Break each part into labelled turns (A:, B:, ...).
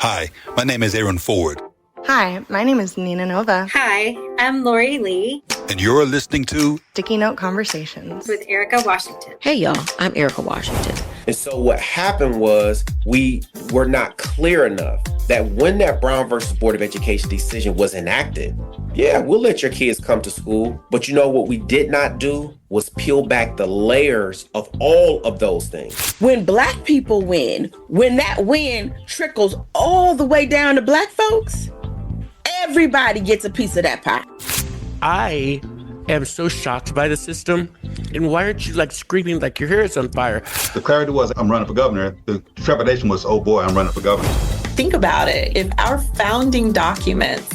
A: Hi, my name is Aaron Ford.
B: Hi, my name is Nina Nova.
C: Hi, I'm Lori Lee.
A: And you're listening to
B: Sticky Note Conversations
C: with Erika Washington.
D: Hey y'all, I'm Erika Washington.
E: And so what happened was we were not clear enough that when that Brown versus Board of Education decision was enacted, yeah, we'll let your kids come to school. But you know what we did not do was peel back the layers of all of those things.
D: When Black people win, when that win trickles all the way down to Black folks, everybody gets a piece of that pie.
F: I am so shocked by the system. And why aren't you screaming like your hair is on fire?
G: The clarity was, I'm running for governor. The trepidation was, oh boy, I'm running for governor.
H: Think about it. If our founding documents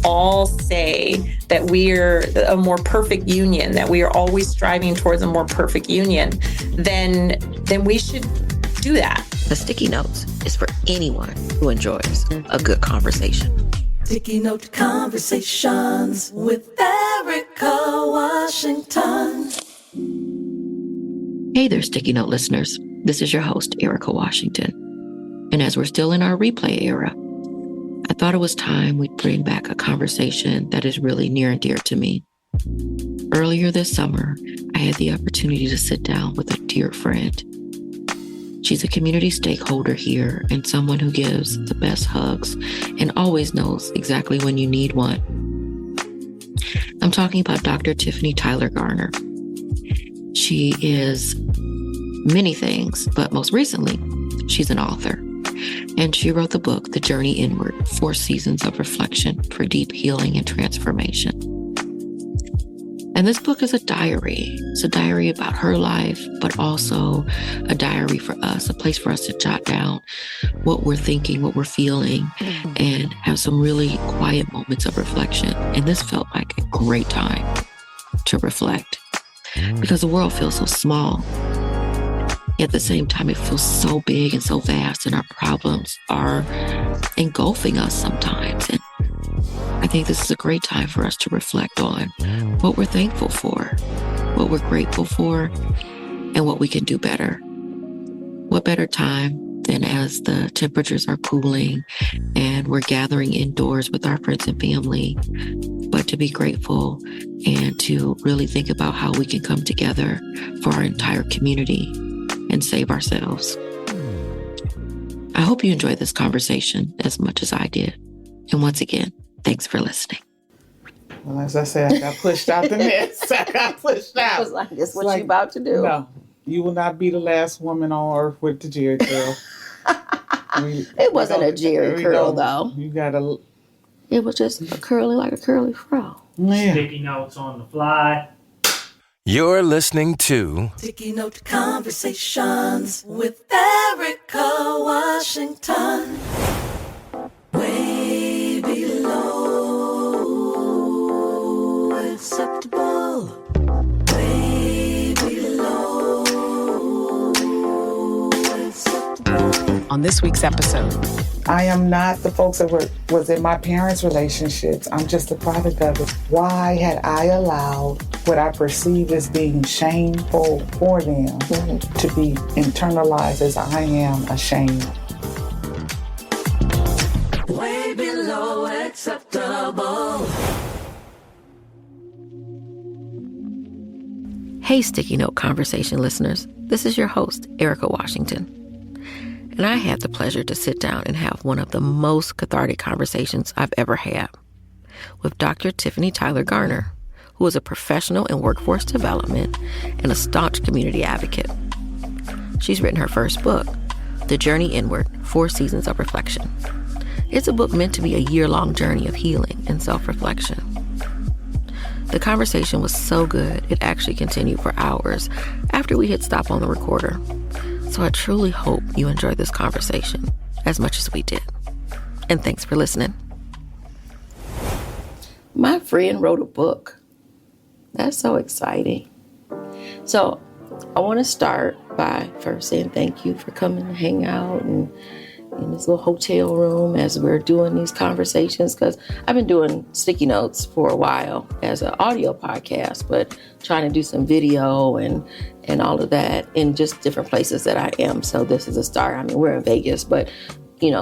H: all say that we're a more perfect union, that we are always striving towards a more perfect union, then we should do that.
D: The Sticky Notes is for anyone who enjoys a good conversation.
I: Sticky Note Conversations with Erika Washington.
D: Hey there, Sticky Note listeners. This is your host, Erika Washington. And as we're still in our replay era, I thought it was time we'd bring back a conversation that is really near and dear to me. Earlier this summer, I had the opportunity to sit down with a dear friend. She's a community stakeholder here and someone who gives the best hugs and always knows exactly when you need one. I'm talking about Dr. Tiffany Tyler Garner. She is many things, but most recently, she's an author. And she wrote the book, The Journey Inward, 4 Seasons of Reflection for Deep Healing and Transformation. And this book is a diary. It's a diary about her life, but also a diary for us, a place for us to jot down what we're thinking, what we're feeling, and have some really quiet moments of reflection. And this felt like a great time to reflect because the world feels so small. At the same time, it feels so big and so vast, and our problems are engulfing us sometimes. And I think this is a great time for us to reflect on what we're thankful for, what we're grateful for, and what we can do better. What better time than as the temperatures are cooling and we're gathering indoors with our friends and family, but to be grateful and to really think about how we can come together for our entire community and save ourselves. I hope you enjoyed this conversation as much as I did. And once again, thanks for listening.
J: Well, as I said, I got pushed out the nest. I got pushed out.
D: It was like, this what you about to do.
J: No, you will not be the last woman on earth with the Jerry curl.
D: It wasn't a Jerry curl, though.
J: You gotta.
D: It was just a curly fro.
J: Yeah.
K: Sticky notes on the fly.
L: You're listening to
I: Sticky Note Conversations with Erika Washington. Way below acceptable. Way below acceptable.
M: On this week's episode,
J: I am not the folks that was in my parents' relationships. I'm just a product of it. Why had I allowed what I perceive as being shameful for them to be internalized as I am ashamed?
I: Way below acceptable.
D: Hey, Sticky Note Conversation listeners. This is your host, Erika Washington. And I had the pleasure to sit down and have one of the most cathartic conversations I've ever had with Dr. Tiffany Tyler Garner, who is a professional in workforce development and a staunch community advocate. She's written her first book, The Journey Inward, 4 Seasons of Reflection. It's a book meant to be a year-long journey of healing and self-reflection. The conversation was so good, it actually continued for hours after we hit stop on the recorder. So I truly hope you enjoyed this conversation as much as we did. And thanks for listening. My friend wrote a book. That's so exciting. So I want to start by first saying thank you for coming to hang out and in this little hotel room as we're doing these conversations, because I've been doing Sticky Notes for a while as an audio podcast, but trying to do some video and all of that in just different places that I am. So this is a start. I mean, we're in Vegas, but,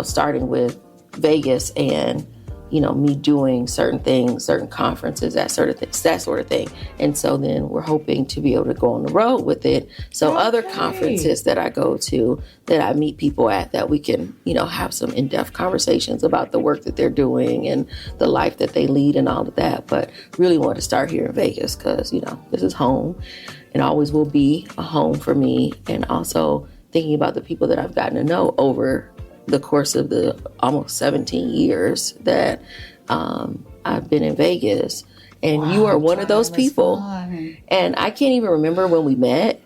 D: starting with Vegas and, you know, me doing certain things, certain conferences, that sort of thing. And so then we're hoping to be able to go on the road with it. So other conferences that I go to, that I meet people at, that we can, you know, have some in-depth conversations about the work that they're doing and the life that they lead and all of that. But really want to start here in Vegas because, you know, this is home and always will be a home for me. And also thinking about the people that I've gotten to know over the course of the almost 17 years that I've been in Vegas. And you are one of those people. And I can't even remember when we met.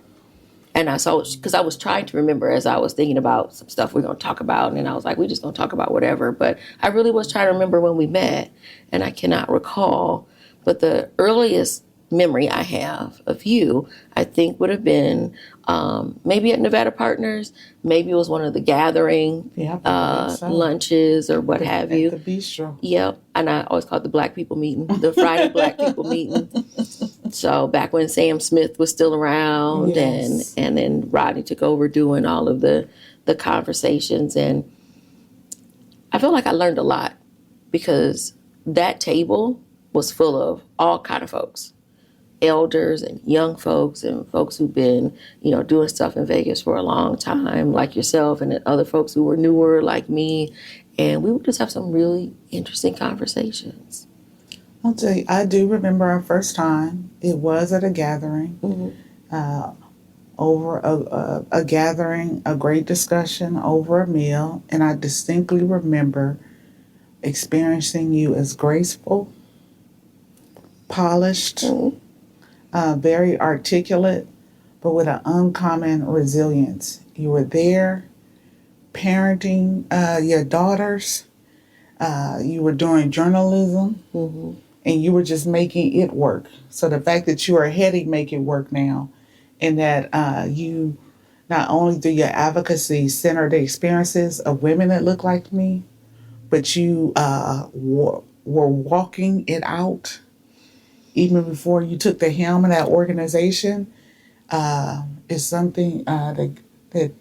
D: And I saw, because I was trying to remember as I was thinking about some stuff we're going to talk about. And I was like, we're just going to talk about whatever. But I really was trying to remember when we met. And I cannot recall. But the earliest memory I have of you, I think would have been maybe at Nevada Partners. Maybe it was one of the gathering lunches or what have you.
J: At the bistro.
D: Yep. And I always call it the Black People Meeting, the Friday Black People Meeting. So back when Sam Smith was still around, and then Rodney took over doing all of the conversations. And I feel like I learned a lot because that table was full of all kind of folks. Elders and young folks and folks who've been, you know, doing stuff in Vegas for a long time, like yourself, and then other folks who were newer, like me. And we would just have some really interesting conversations.
J: I'll tell you, I do remember our first time. It was at a gathering, over a gathering, a great discussion over a meal. And I distinctly remember experiencing you as graceful, polished, very articulate, but with an uncommon resilience. You were there parenting your daughters. You were doing journalism, and you were just making it work. So the fact that you are heading Make It Work now, and that you not only through your advocacy center the experiences of women that look like me, but you were walking it out even before you took the helm of that organization, is something that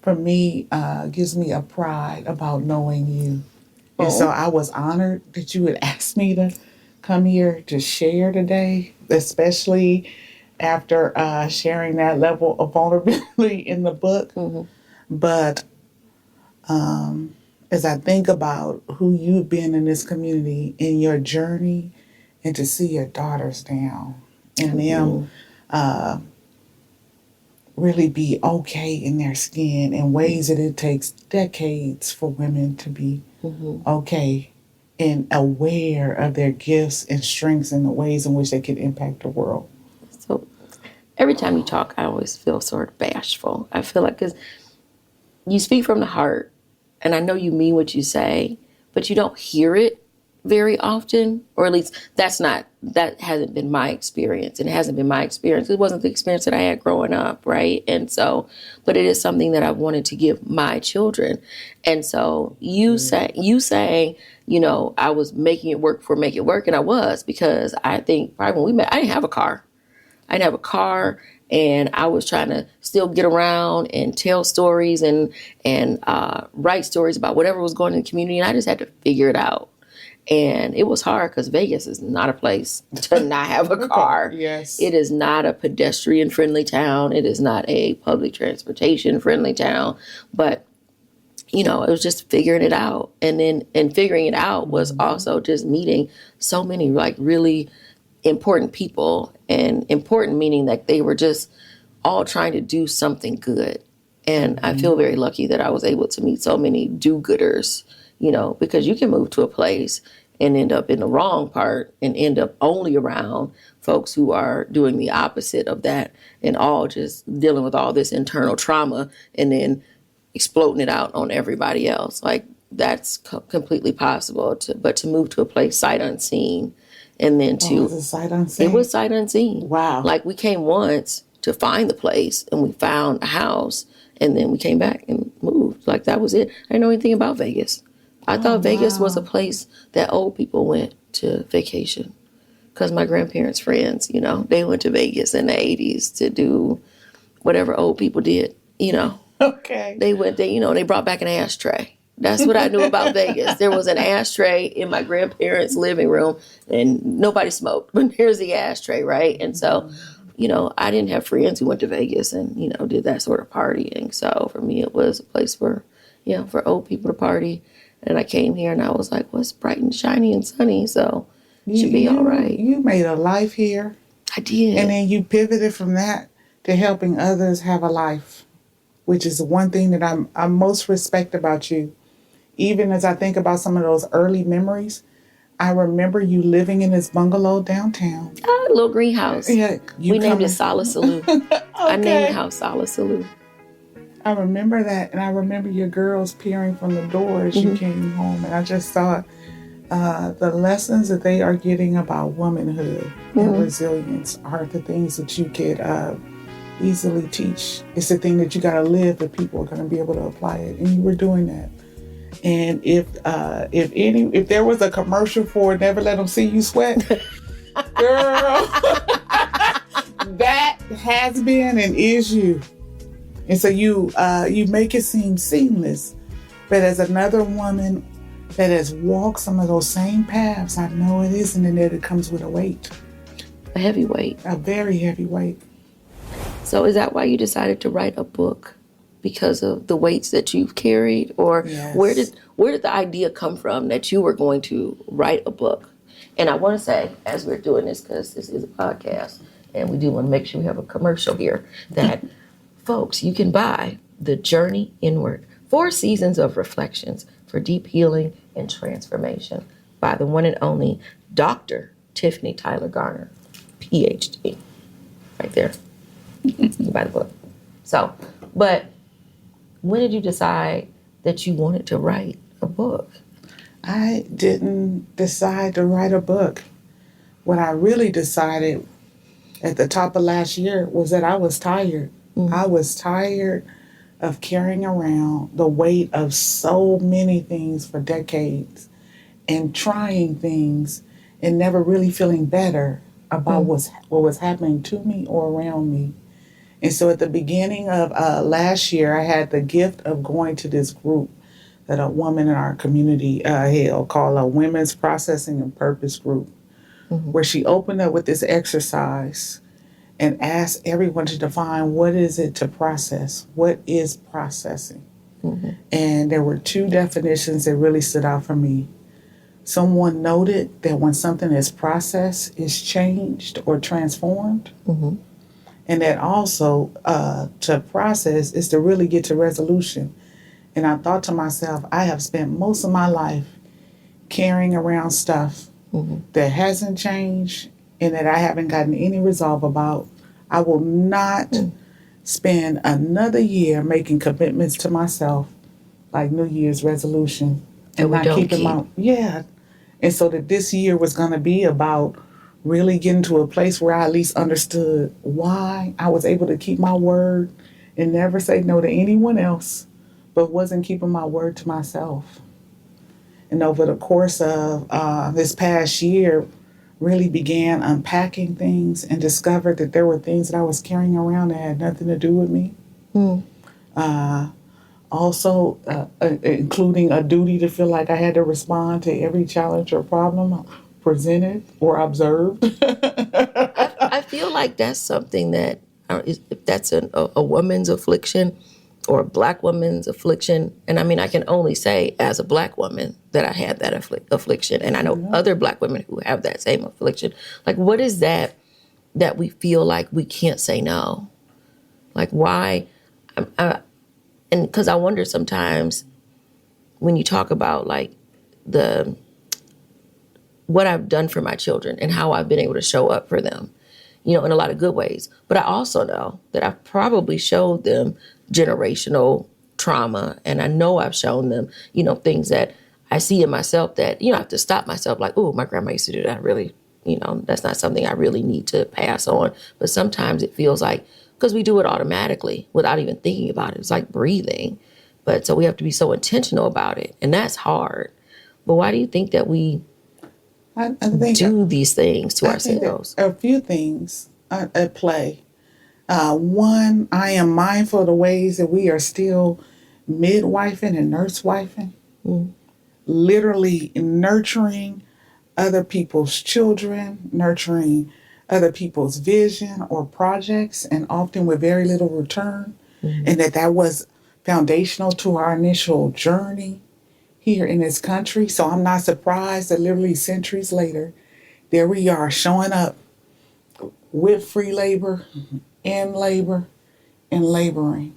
J: for me, gives me a pride about knowing you. And so I was honored that you would ask me to come here to share today, especially after sharing that level of vulnerability in the book. But as I think about who you've been in this community, in your journey, and to see your daughters now and them really be okay in their skin in ways that it takes decades for women to be okay and aware of their gifts and strengths and the ways in which they can impact the world.
D: So every time you talk, I always feel sort of bashful. I feel like because you speak from the heart, and I know you mean what you say, but you don't hear it very often, or at least that hasn't been my experience, and it hasn't been my experience. It wasn't the experience that I had growing up, right? And so, but it is something that I wanted to give my children. And so you saying, you know, I was making it work for Make It Work, and I was, because I think probably when we met, I didn't have a car. And I was trying to still get around and tell stories and write stories about whatever was going on in the community, and I just had to figure it out. And it was hard because Vegas is not a place to not have a car.
J: Yes.
D: It is not a pedestrian-friendly town. It is not a public transportation-friendly town. But, you know, it was just figuring it out. And figuring it out was also just meeting so many, like, really important people. And important meaning that they were just all trying to do something good. And I feel very lucky that I was able to meet so many do-gooders. You know, because you can move to a place and end up in the wrong part and end up only around folks who are doing the opposite of that and all just dealing with all this internal trauma and then exploding it out on everybody else. Like, that's completely possible. But to move to a place sight unseen, and then to...
J: was it sight unseen?
D: It was sight unseen.
J: Wow.
D: Like, we came once to find the place, and we found a house, and then we came back and moved. Like, that was it. I didn't know anything about Vegas. I thought Vegas was a place that old people went to vacation, because my grandparents' friends, you know, they went to Vegas in the 80s to do whatever old people did, you know.
J: Okay.
D: They went there, you know, they brought back an ashtray. That's what I knew about Vegas. There was an ashtray in my grandparents' living room, and nobody smoked. But here's the ashtray, right? And so, I didn't have friends who went to Vegas and, did that sort of partying. So for me, it was a place for old people to party. And I came here and I was like, well, it's bright and shiny and sunny, so it should be all right.
J: You made a life here.
D: I did.
J: And then you pivoted from that to helping others have a life, which is one thing that I most respect about you. Even as I think about some of those early memories, I remember you living in this bungalow downtown.
D: A little greenhouse.
J: Yeah,
D: we named it Sala Salou.
J: Okay.
D: I named the house Sala Salou.
J: I remember that, and I remember your girls peering from the door as you came home, and I just thought the lessons that they are getting about womanhood and resilience are the things that you could easily teach. It's the thing that you got to live that people are going to be able to apply it, and you were doing that. And if there was a commercial for Never Let Them See You Sweat, girl, that has been and is you. And so you make it seem seamless, but as another woman that has walked some of those same paths, I know it isn't, and that it comes with a weight.
D: A heavy weight.
J: A very heavy weight.
D: So is that why you decided to write a book? Because of the weights that you've carried? Or
J: yes.
D: where did the idea come from that you were going to write a book? And I want to say, as we're doing this, because this is a podcast, and we do want to make sure we have a commercial here, that folks, you can buy The Journey Inward, 4 seasons of reflections for deep healing and transformation by the one and only Dr. Tiffany Tyler Garner, PhD. Right there. You can buy the book. So, but when did you decide that you wanted to write a book?
J: I didn't decide to write a book. What I really decided at the top of last year was that I was tired. I was tired of carrying around the weight of so many things for decades and trying things and never really feeling better about what was happening to me or around me. And so at the beginning of last year, I had the gift of going to this group that a woman in our community held called a Women's Processing and Purpose Group, where she opened up with this exercise and asked everyone to define what is it to process? What is processing? And there were 2 definitions that really stood out for me. Someone noted that when something is processed, it's changed or transformed. And that also to process is to really get to resolution. And I thought to myself, I have spent most of my life carrying around stuff that hasn't changed and that I haven't gotten any resolve about. I will not spend another year making commitments to myself like New Year's resolution and not keeping my and so that this year was going to be about really getting to a place where I at least understood why I was able to keep my word and never say no to anyone else, but wasn't keeping my word to myself. And over the course of this past year, really began unpacking things and discovered that there were things that I was carrying around that had nothing to do with me. Also, including a duty to feel like I had to respond to every challenge or problem presented or observed.
D: I feel like that's something that, if that's a woman's affliction or a Black woman's affliction, and I mean, I can only say as a Black woman that I had that affliction, and I know other Black women who have that same affliction. Like, what is that we feel like we can't say no? Like, why? And because I wonder sometimes when you talk about like what I've done for my children and how I've been able to show up for them, in a lot of good ways. But I also know that I've probably showed them generational trauma, and I know I've shown them, things that I see in myself that, I have to stop myself like, oh, my grandma used to do that. I really, that's not something I really need to pass on. But sometimes it feels like, because we do it automatically without even thinking about it. It's like breathing. But so we have to be so intentional about it. And that's hard. But why do you think that we do these things to ourselves?
J: A few things at play. One, I am mindful of the ways that we are still midwifing and nursewifing. literally nurturing other people's children, nurturing other people's vision or projects, and often with very little return. And that was foundational to our initial journey here in this country. So I'm not surprised that literally centuries later, there we are showing up with free labor, in labor, and laboring.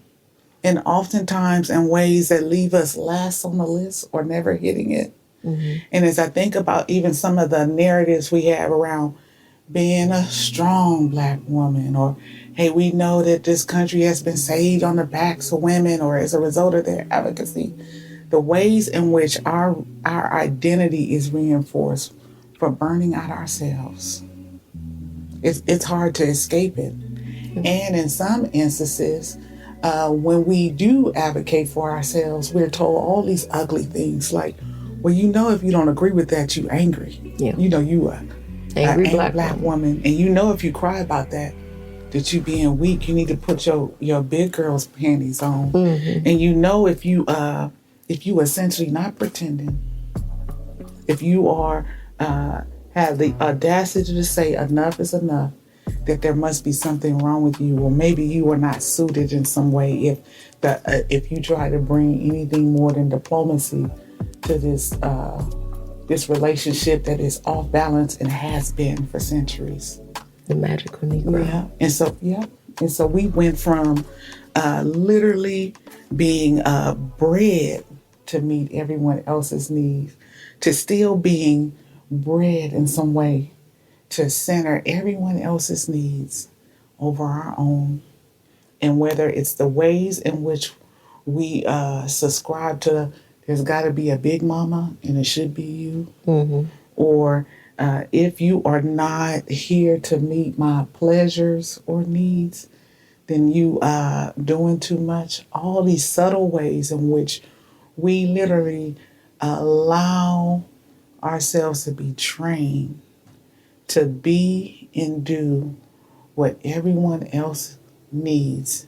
J: And oftentimes in ways that leave us last on the list or never hitting it. And as I think about even some of the narratives we have around being a strong Black woman, or, hey, we know that this country has been saved on the backs of women or as a result of their advocacy, the ways in which our identity is reinforced for burning out ourselves. It's hard to escape it. And in some instances, when we do advocate for ourselves, we're told all these ugly things like, well, you know, if you don't agree with that, you angry.
D: Yeah.
J: You know, you are
D: angry
J: black woman. And you know, if you cry about that you being weak, you need to put your big girl's panties on. And you know, if you essentially not pretending, if you are have the audacity to say enough is enough, that there must be something wrong with you, or maybe you are not suited in some way if you try to bring anything more than diplomacy to this relationship that is off balance and has been for centuries.
D: The magical Negro.
J: Yeah. And so we went from literally being bred to meet everyone else's needs to still being bred in some way to center everyone else's needs over our own. And whether it's the ways in which we subscribe to there's got to be a big mama and it should be you, or if you are not here to meet my pleasures or needs, then you are doing too much. All these subtle ways in which we literally allow ourselves to be trained to be and do what everyone else needs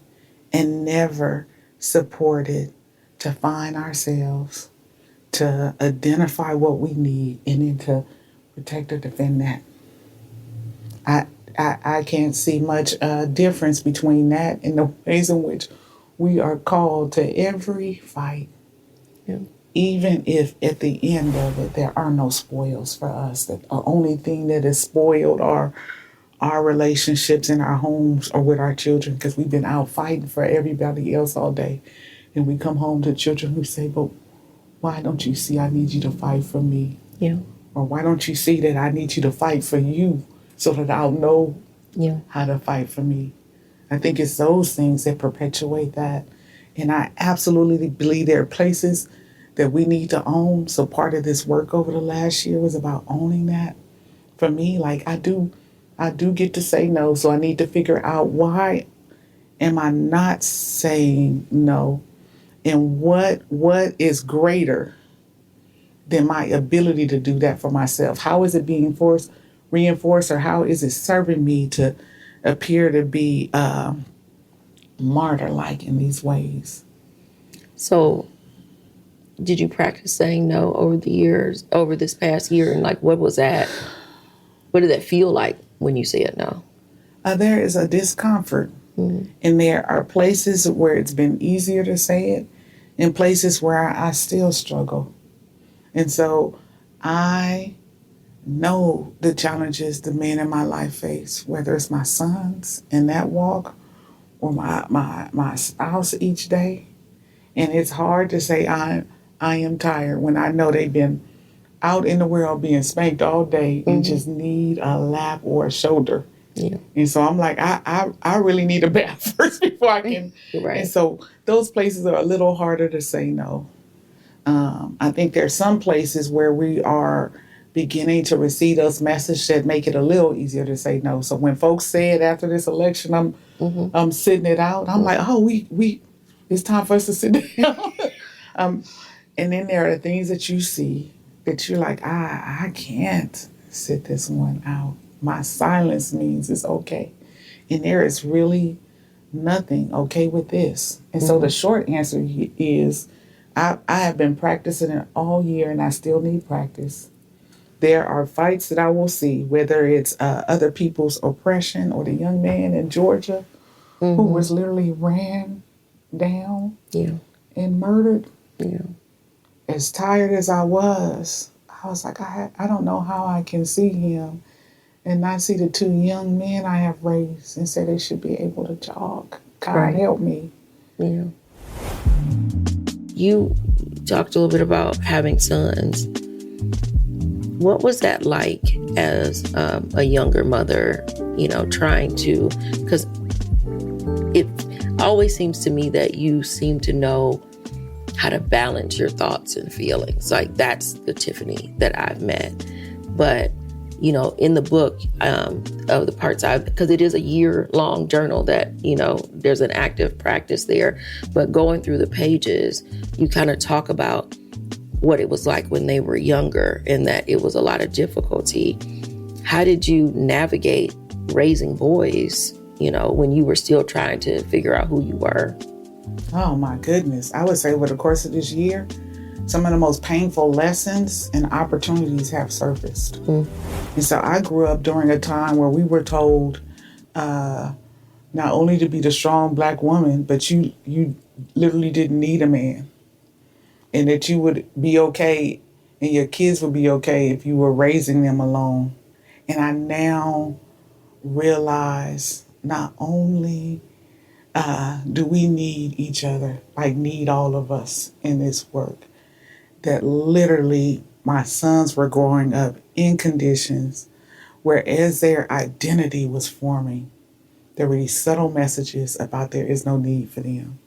J: and never supported to find ourselves, to identify what we need, and then to protect or defend that. I can't see much difference between that and the ways in which we are called to every fight. Yeah. Even if at the end of it, there are no spoils for us. That the only thing that is spoiled are our relationships in our homes or with our children, because we've been out fighting for everybody else all day. And we come home to children who say, but why don't you see I need you to fight for me?
D: Yeah.
J: Or why don't you see that I need you to fight for you so that I'll know how to fight for me? I think it's those things that perpetuate that. And I absolutely believe there are places that we need to own. So part of this work over the last year was about owning that. For me, like I do get to say no. So I need to figure out, why am I not saying no? And what is greater than my ability to do that for myself? How is it being reinforced, or how is it serving me to appear to be martyr-like in these ways?
D: So did you practice saying no over the years, over this past year? And like, what was that? What did that feel like when you said no?
J: There is a discomfort. And there are places where it's been easier to say it, and places where I still struggle. And so I know the challenges the men in my life face, whether it's my sons in that walk or my spouse each day. And it's hard to say I am tired when I know they've been out in the world being spanked all day and just need a lap or a shoulder. Yeah. And so I'm like, I really need a bath first before I can. Right. And so those places are a little harder to say no. I think there's some places where we are beginning to receive those messages that make it a little easier to say no. So when folks say it after this election, I'm sitting it out. I'm like, oh, we it's time for us to sit down. And then there are things that you see that you're like, I can't sit this one out. My silence means it's okay. And there is really nothing okay with this. And so the short answer is I have been practicing it all year, and I still need practice. There are fights that I will see, whether it's other people's oppression or the young man in Georgia who was literally ran down and murdered.
M: Yeah.
J: As tired as I was like, I don't know how I can see him and not see the two young men I have raised and say they should be able to jog. God help me.
M: Yeah. You talked a little bit about having sons. What was that like as a younger mother, trying to, because it always seems to me that you seem to know how to balance your thoughts and feelings. Like that's the Tiffany that I've met. But, in the book of the parts because it is a year-long journal that, there's an active practice there. But going through the pages, you kind of talk about what it was like when they were younger and that it was a lot of difficulty. How did you navigate raising boys, when you were still trying to figure out who you were?
J: Oh my goodness. I would say over the course of this year, some of the most painful lessons and opportunities have surfaced. And so I grew up during a time where we were told not only to be the strong Black woman, but you literally didn't need a man. And that you would be okay and your kids would be okay if you were raising them alone. And I now realize not only do we need each other, like need all of us in this work, that literally my sons were growing up in conditions where as their identity was forming, there were these subtle messages about there is no need for them.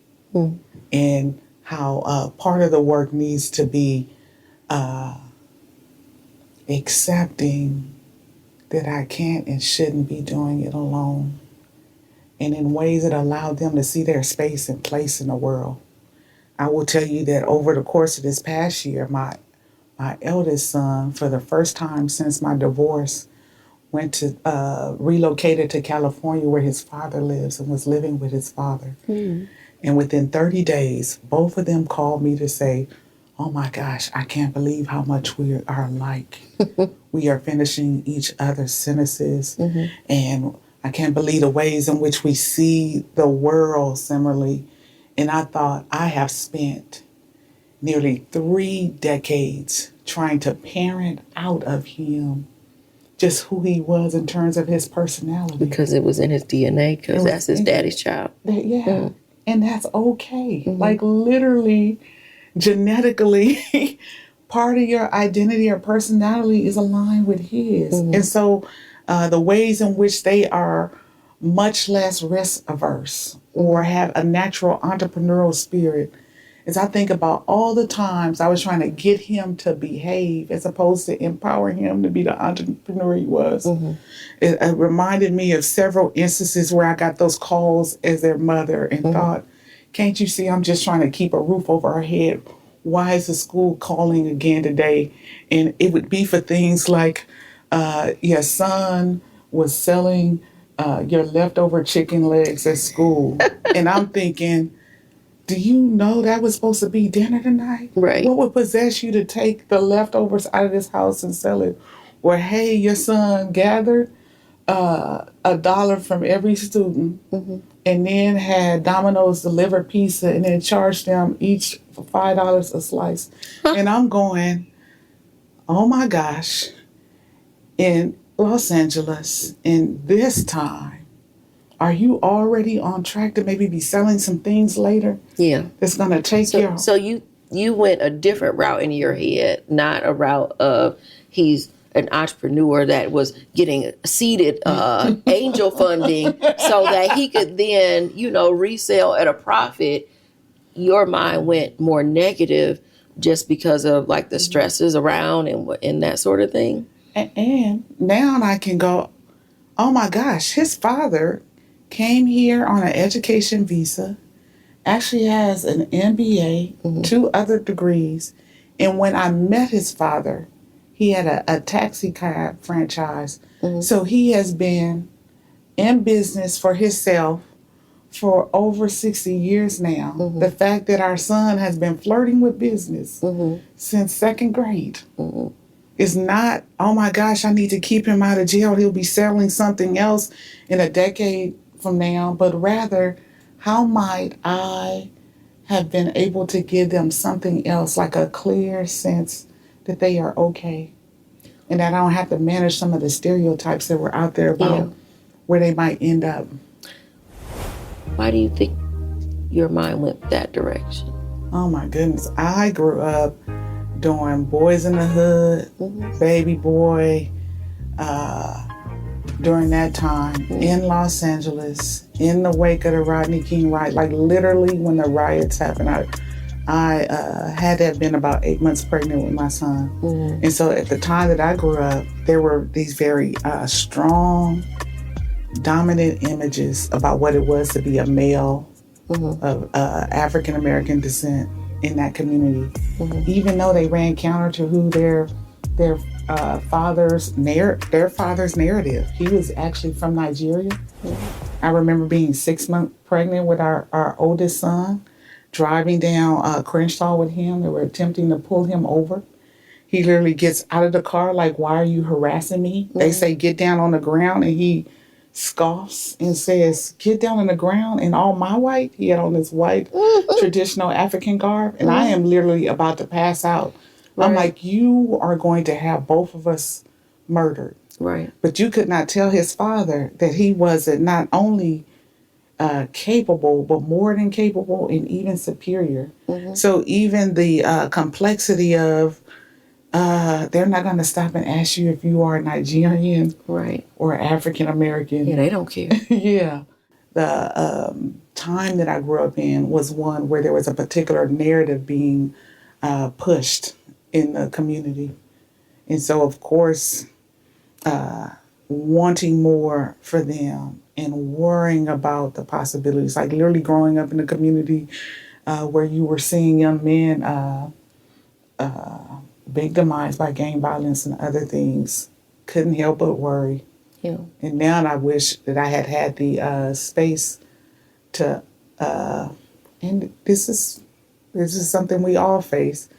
J: And how part of the work needs to be accepting that I can't and shouldn't be doing it alone, and in ways that allow them to see their space and place in the world. I will tell you that over the course of this past year, my eldest son, for the first time since my divorce, relocated to California where his father lives and was living with his father. And within 30 days, both of them called me to say, oh my gosh, I can't believe how much we are alike. We are finishing each other's sentences. And I can't believe the ways in which we see the world similarly. And I thought, I have spent nearly 3 decades trying to parent out of him just who he was in terms of his personality.
M: Because it was in his DNA, because that's his daddy's child.
J: And that's okay. Like literally, genetically, part of your identity or personality is aligned with his. And so the ways in which they are much less risk averse or have a natural entrepreneurial spirit is I think about all the times I was trying to get him to behave as opposed to empower him to be the entrepreneur he was. It reminded me of several instances where I got those calls as their mother and thought, can't you see I'm just trying to keep a roof over our head? Why is the school calling again today? And it would be for things like your son was selling your leftover chicken legs at school. And I'm thinking, do you know that was supposed to be dinner tonight?
M: Right.
J: What would possess you to take the leftovers out of this house and sell it? Or, hey, your son gathered $1 from every student and then had Domino's deliver pizza and then charged them each for $5 a slice. And I'm going, oh my gosh, in Los Angeles, in this time, are you already on track to maybe be selling some things later?
M: Yeah.
J: That's going to take your...
M: So you went a different route in your head, not a route of he's an entrepreneur that was getting seeded angel funding so that he could then, resell at a profit. Your mind went more negative just because of like the stresses around and that sort of thing.
J: And now I can go, oh my gosh, his father came here on an education visa, actually has an MBA, 2 other degrees. And when I met his father, he had a taxi cab franchise. So he has been in business for himself for over 60 years now. The fact that our son has been flirting with business since second grade is not, oh my gosh, I need to keep him out of jail. He'll be selling something else in a decade from now. But rather, how might I have been able to give them something else, like a clear sense that they are okay, and that I don't have to manage some of the stereotypes that were out there about where they might end up.
M: Why do you think your mind went that direction?
J: Oh my goodness. I grew up doing Boys in the Hood, Baby Boy, during that time in Los Angeles, in the wake of the Rodney King riot, like literally when the riots happened. I had to have been about 8 months pregnant with my son. And so at the time that I grew up, there were these very strong, dominant images about what it was to be a male of African American descent in that community, even though they ran counter to who their father's narrative. He was actually from Nigeria. I remember being 6 months pregnant with our oldest son, driving down Crenshaw with him. They were attempting to pull him over. He literally gets out of the car like, "Why are you harassing me?" They say, "Get down on the ground," and he scoffs and says, "Get down on the ground in all my white." He had on this white traditional African garb, and I am literally about to pass out. I'm like, "You are going to have both of us murdered."
M: Right.
J: But you could not tell his father that he wasn't not only capable, but more than capable and even superior. So even the complexity of they're not going to stop and ask you if you are Nigerian or African American.
M: Yeah, they don't care.
J: Yeah. The time that I grew up in was one where there was a particular narrative being pushed in the community. And so, of course, wanting more for them and worrying about the possibilities, like literally growing up in a community where you were seeing young men big demise by gang violence and other things, couldn't help but worry.
M: Yeah.
J: And now I wish that I had the space to, and this is something we all face.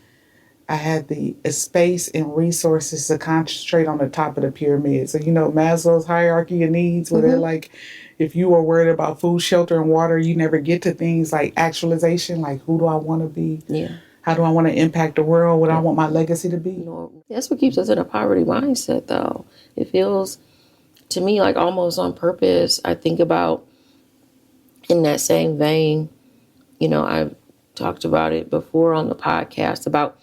J: I had the space and resources to concentrate on the top of the pyramid. So, Maslow's hierarchy of needs, where they're like, if you were worried about food, shelter, and water, you never get to things like actualization, like who do I want to be?
M: Yeah.
J: How do I want to impact the world? What do I want my legacy to be?
M: That's what keeps us in a poverty mindset, though. It feels, to me, like almost on purpose. I think about, in that same vein, I've talked about it before on the podcast, about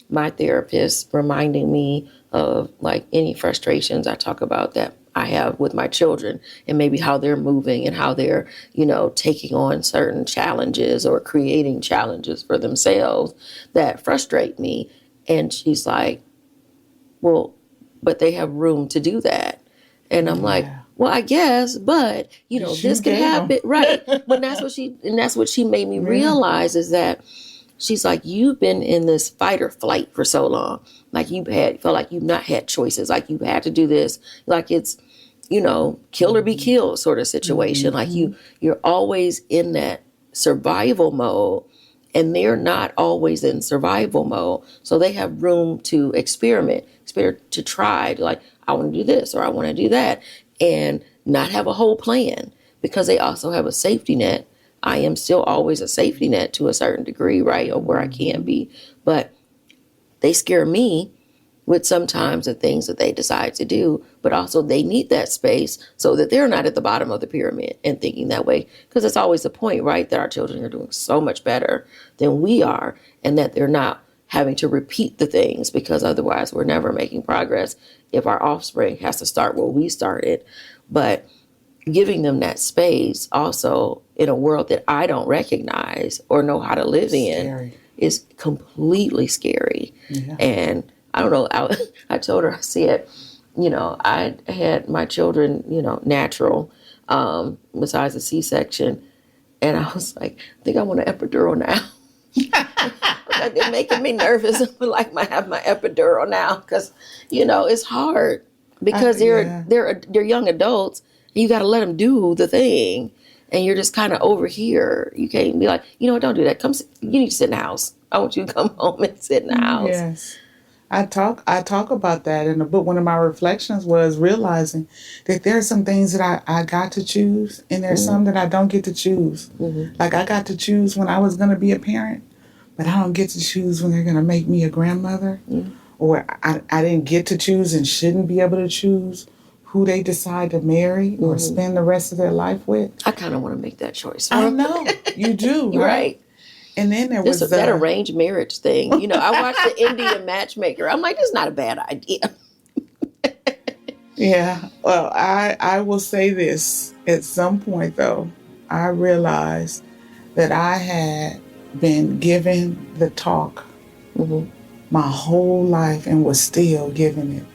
M: my therapist reminding me of like any frustrations I talk about that I have with my children, and maybe how they're moving and how they're, taking on certain challenges or creating challenges for themselves that frustrate me. And she's like, well, but they have room to do that. And I'm like, well, I guess, but this could happen. Right. But that's what she made me realize, is that she's like, you've been in this fight or flight for so long. Like felt like you've not had choices. Like you've had to do this. Like it's, kill or be killed sort of situation. Like you're always in that survival mode, and they're not always in survival mode. So they have room to experiment, to try, to like, I want to do this or I want to do that, and not have a whole plan, because they also have a safety net. I am still always a safety net to a certain degree, right, or where I can be. But they scare me with sometimes the things that they decide to do, but also they need that space so that they're not at the bottom of the pyramid and thinking that way. Because it's always the point, right, that our children are doing so much better than we are, and that they're not having to repeat the things, because otherwise we're never making progress if our offspring has to start where we started. But giving them that space also in a world that I don't recognize or know how to live in is completely scary. Yeah. And I don't know, I told her, I said, I had my children, natural, besides a C-section. And I was like, I think I want an epidural now. Like, they're making me nervous. I would like have my epidural now, because, it's hard, because they're young adults. You got to let them do the thing. and you're just kind of over here. You can't be like, you know what, don't do that. You need to sit in the house. I want you to come home and sit in the house.
J: Yes. I talk about that in the book. One of my reflections was realizing that there are some things that I got to choose, and there's some that I don't get to choose. Like I got to choose when I was going to be a parent, but I don't get to choose when they're going to make me a grandmother. Or I didn't get to choose and shouldn't be able to choose who they decide to marry or spend the rest of their life with.
M: I kind of want to make that choice.
J: I know. You do, right? And then there was
M: that arranged marriage thing. You know, I watched the Indian Matchmaker. I'm like, this is not a bad idea.
J: Yeah. Well, I will say this. At some point, though, I realized that I had been given the talk my whole life and was still giving it.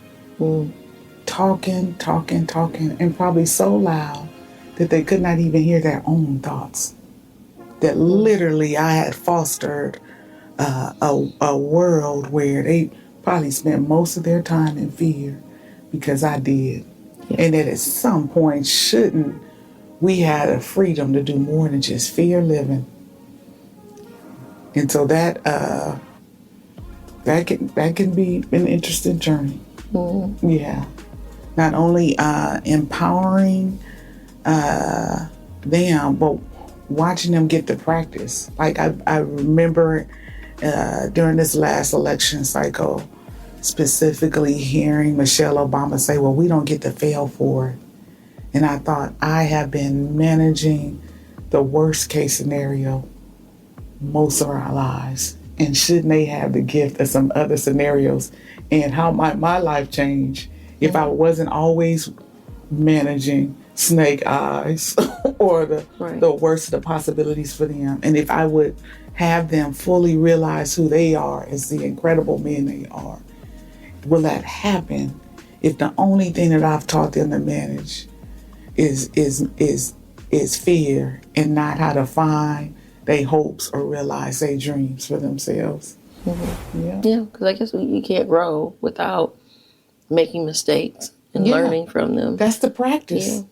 J: Talking, and probably so loud that they could not even hear their own thoughts. That literally I had fostered a world where they probably spent most of their time in fear because I did. And that at some point, shouldn't we had a freedom to do more than just fear living? And so that can be an interesting journey. Yeah. Not only empowering them, but watching them get to practice. Like I remember during this last election cycle, specifically hearing Michelle Obama say, well, we don't get to fail for it. And I thought, I have been managing the worst case scenario most of our lives. And shouldn't they have the gift of some other scenarios? And how might my life change if I wasn't always managing snake eyes or the worst of the possibilities for them? And if I would have them fully realize who they are as the incredible men they are, will that happen if the only thing that I've taught them to manage is fear and not how to find their hopes or realize their dreams for themselves? Yeah,
M: because I guess you can't grow without making mistakes and learning from them.
J: That's the practice.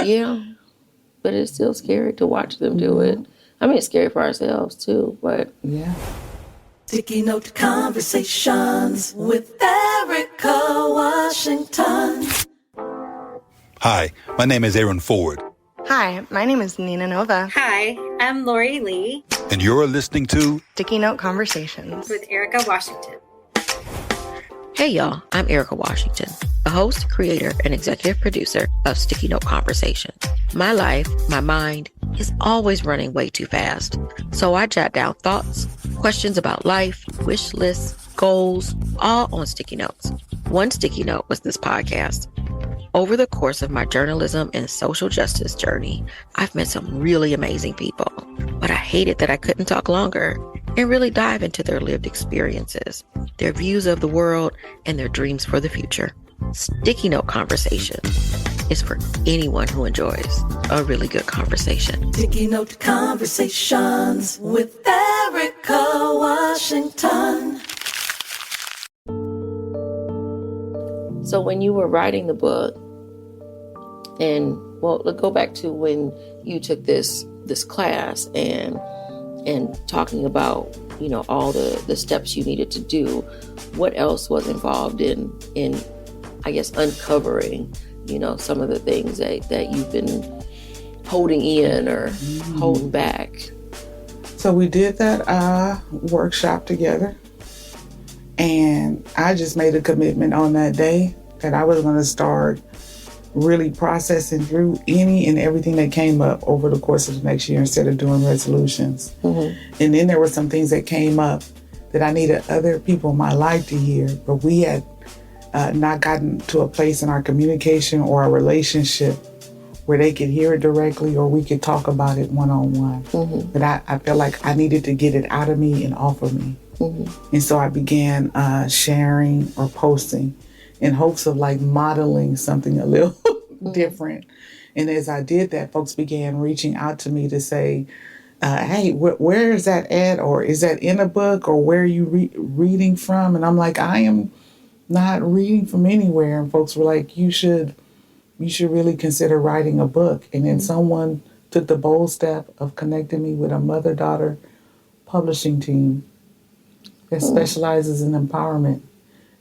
M: Yeah. But it's still scary to watch them do it. I mean, it's scary for ourselves too, but
I: Sticky Note Conversations with Erika Washington.
A: Hi, my name is Aaron Ford.
B: Hi, my name is Nina Nova.
C: Hi, I'm Lori Lee.
A: And you're listening to
B: Sticky Note Conversations
C: with Erika Washington.
D: Hey y'all, I'm Erika Washington, a host, creator, and executive producer of Sticky Note Conversations. My life, my mind, is always running way too fast. So I jot down thoughts, questions about life, wish lists, goals, all on sticky notes. One sticky note was this podcast. Over the course of my journalism and social justice journey, I've met some really amazing people, but I hated that I couldn't talk longer and really dive into their lived experiences, their views of the world, and their dreams for the future. Sticky Note Conversation is for anyone who enjoys a really good conversation.
I: Sticky Note Conversations with Erika Washington.
M: So when you were writing the book, and well, let's go back to when you took this class and talking about, you know, all the steps you needed to do, what else was involved in I guess uncovering, you know, some of the things that you've been holding in or holding back?
J: So we did that workshop together, and I just made a commitment on that day that I was going to start really processing through any and everything that came up over the course of the next year instead of doing resolutions. And then there were some things that came up that I needed other people in my life to hear, but we had not gotten to a place in our communication or our relationship where they could hear it directly or we could talk about it one-on-one. But I felt like I needed to get it out of me and off of me. And so I began sharing or posting in hopes of like modeling something a little different. And as I did that, folks began reaching out to me to say, hey, where is that at? Or is that in a book? Or where are you reading from? And I'm like, I am not reading from anywhere. And folks were like, you should really consider writing a book. And then someone took the bold step of connecting me with a mother-daughter publishing team that specializes in empowerment.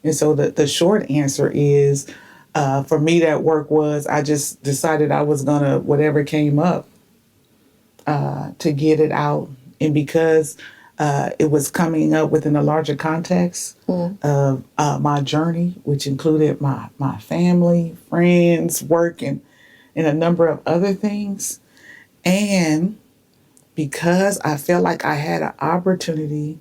J: And so the short answer is, for me, that work was I just decided I was going to, whatever came up, to get it out. And because it was coming up within a larger context of my journey, which included my family, friends, work, and a number of other things. And because I felt like I had an opportunity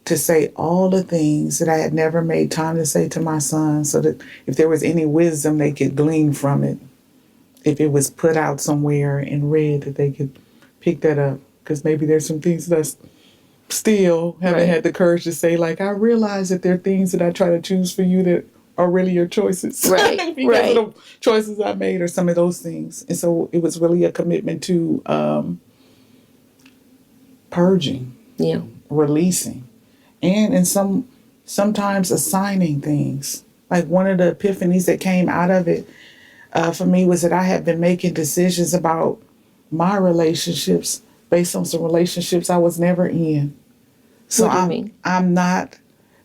J: to say all the things that I had never made time to say to my son, so that if there was any wisdom they could glean from it, if it was put out somewhere and read, that they could pick that up. Because maybe there's some things that I still haven't had the courage to say, like, I realize that there are things that I try to choose for you that are really your choices.
M: Right.
J: Because of the choices I made, or some of those things. And so it was really a commitment to purging, releasing, and sometimes assigning things. Like one of the epiphanies that came out of it for me was that I had been making decisions about my relationships based on some relationships I was never in. So
M: what do you mean?
J: I'm not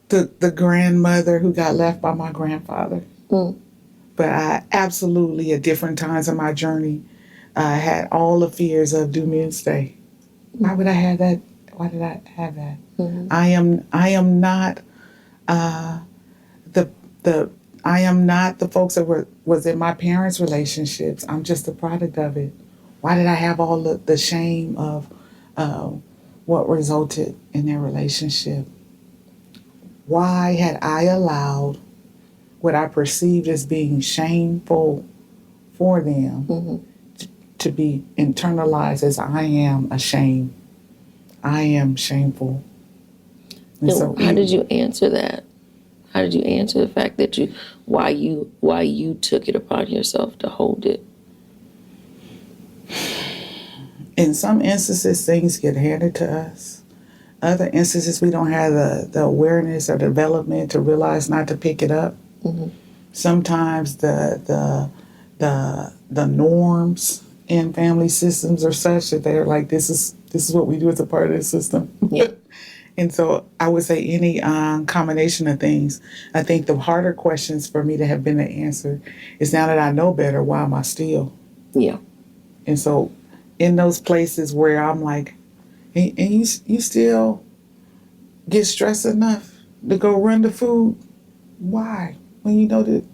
J: the grandmother who got left by my grandfather. But I absolutely, at different times in my journey, had all the fears of do men stay. Why would I have that? Why did I have that? I am not the folks that was in my parents' relationships. I'm just a product of it. Why did I have all the shame of what resulted in their relationship? Why had I allowed what I perceived as being shameful for them to be internalized as I am ashamed? I am shameful. And so
M: how did you answer that? How did you answer the fact that why you took it upon yourself to hold it?
J: In some instances, things get handed to us. Other instances, we don't have the awareness or development to realize not to pick it up. Sometimes the norms in family systems are such that they're like, this is what we do as a part of the system. And so I would say any combination of things. I think the harder questions for me to have been to answer is, now that I know better, why am I still? And so in those places where I'm like, and you still get stressed enough to go run the food, why? When you know that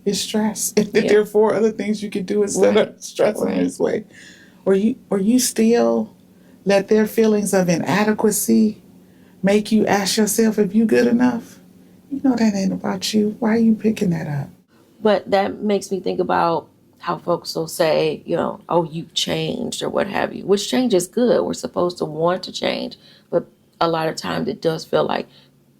J: it's stress, and that there are 4 other things you could do instead of stressing this way. Or you still let their feelings of inadequacy make you ask yourself if you good enough. You know that ain't about you. Why are you picking that up?
M: But that makes me think about how folks will say, oh, you've changed or what have you, which change is good. We're supposed to want to change. But a lot of times it does feel like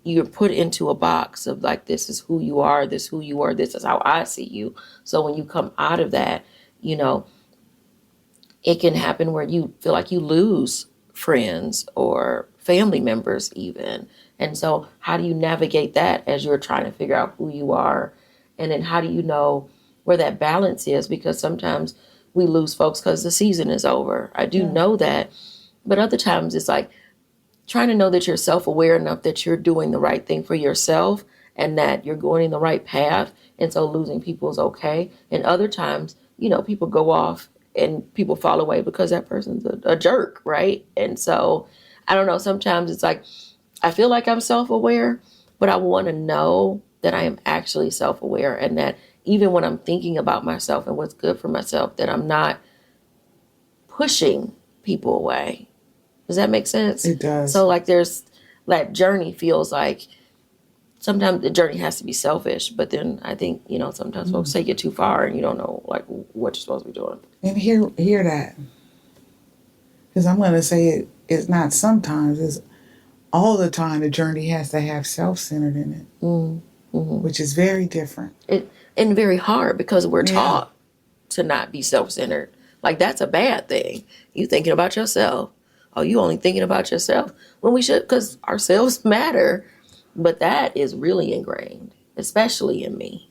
M: you're put into a box of like, this is who you are, this is who you are, this is how I see you. So when you come out of that, it can happen where you feel like you lose friends or family members even. And so how do you navigate that as you're trying to figure out who you are? And then how do you know where that balance is? Because sometimes we lose folks because the season is over. I do know that. But other times it's like trying to know that you're self-aware enough that you're doing the right thing for yourself and that you're going in the right path. And so losing people is okay. And other times, people go off and people fall away because that person's a jerk, right? And so, I don't know, sometimes it's like, I feel like I'm self-aware, but I want to know that I am actually self-aware, and that even when I'm thinking about myself and what's good for myself, that I'm not pushing people away. Does that make sense?
J: It does.
M: So like there's, that journey feels like sometimes the journey has to be selfish, but then I think, sometimes folks take it too far and you don't know like what you're supposed to be doing.
J: And hear that. Because I'm going to say it's not sometimes, it's all the time. The journey has to have self-centered in it, which is very different.
M: And very hard because we're taught to not be self-centered. Like that's a bad thing. You thinking about yourself. Oh, you only thinking about yourself when we should, because ourselves matter. But that is really ingrained, especially in me.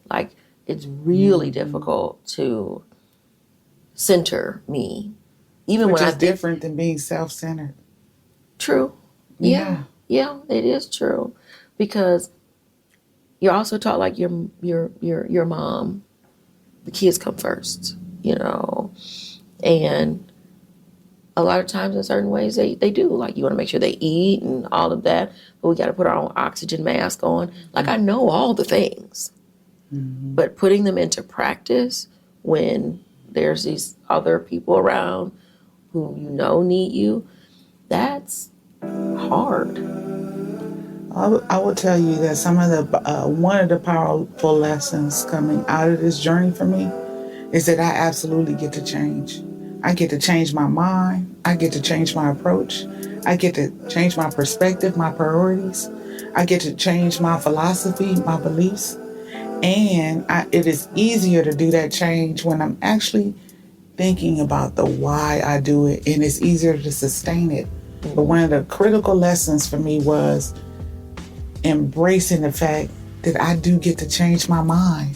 M: Like it's really difficult to center me even
J: Which
M: when
J: is different than being self-centered.
M: True. Yeah. Yeah, it is true. Because you're also taught like your mom, the kids come first, you know. And a lot of times in certain ways they do. Like you want to make sure they eat and all of that. But we got to put our own oxygen mask on. Like I know all the things. Mm-hmm. But putting them into practice when there's these other people around who you know need you, that's hard.
J: I will tell you that some of the one of the powerful lessons coming out of this journey for me is that I absolutely get to change. I get to change my mind. I get to change my approach. I get to change my perspective, my priorities. I get to change my philosophy, my beliefs. And it is easier to do that change when I'm actually thinking about the why I do it, and it's easier to sustain it. Mm-hmm. But one of the critical lessons for me was embracing the fact that I do get to change my mind.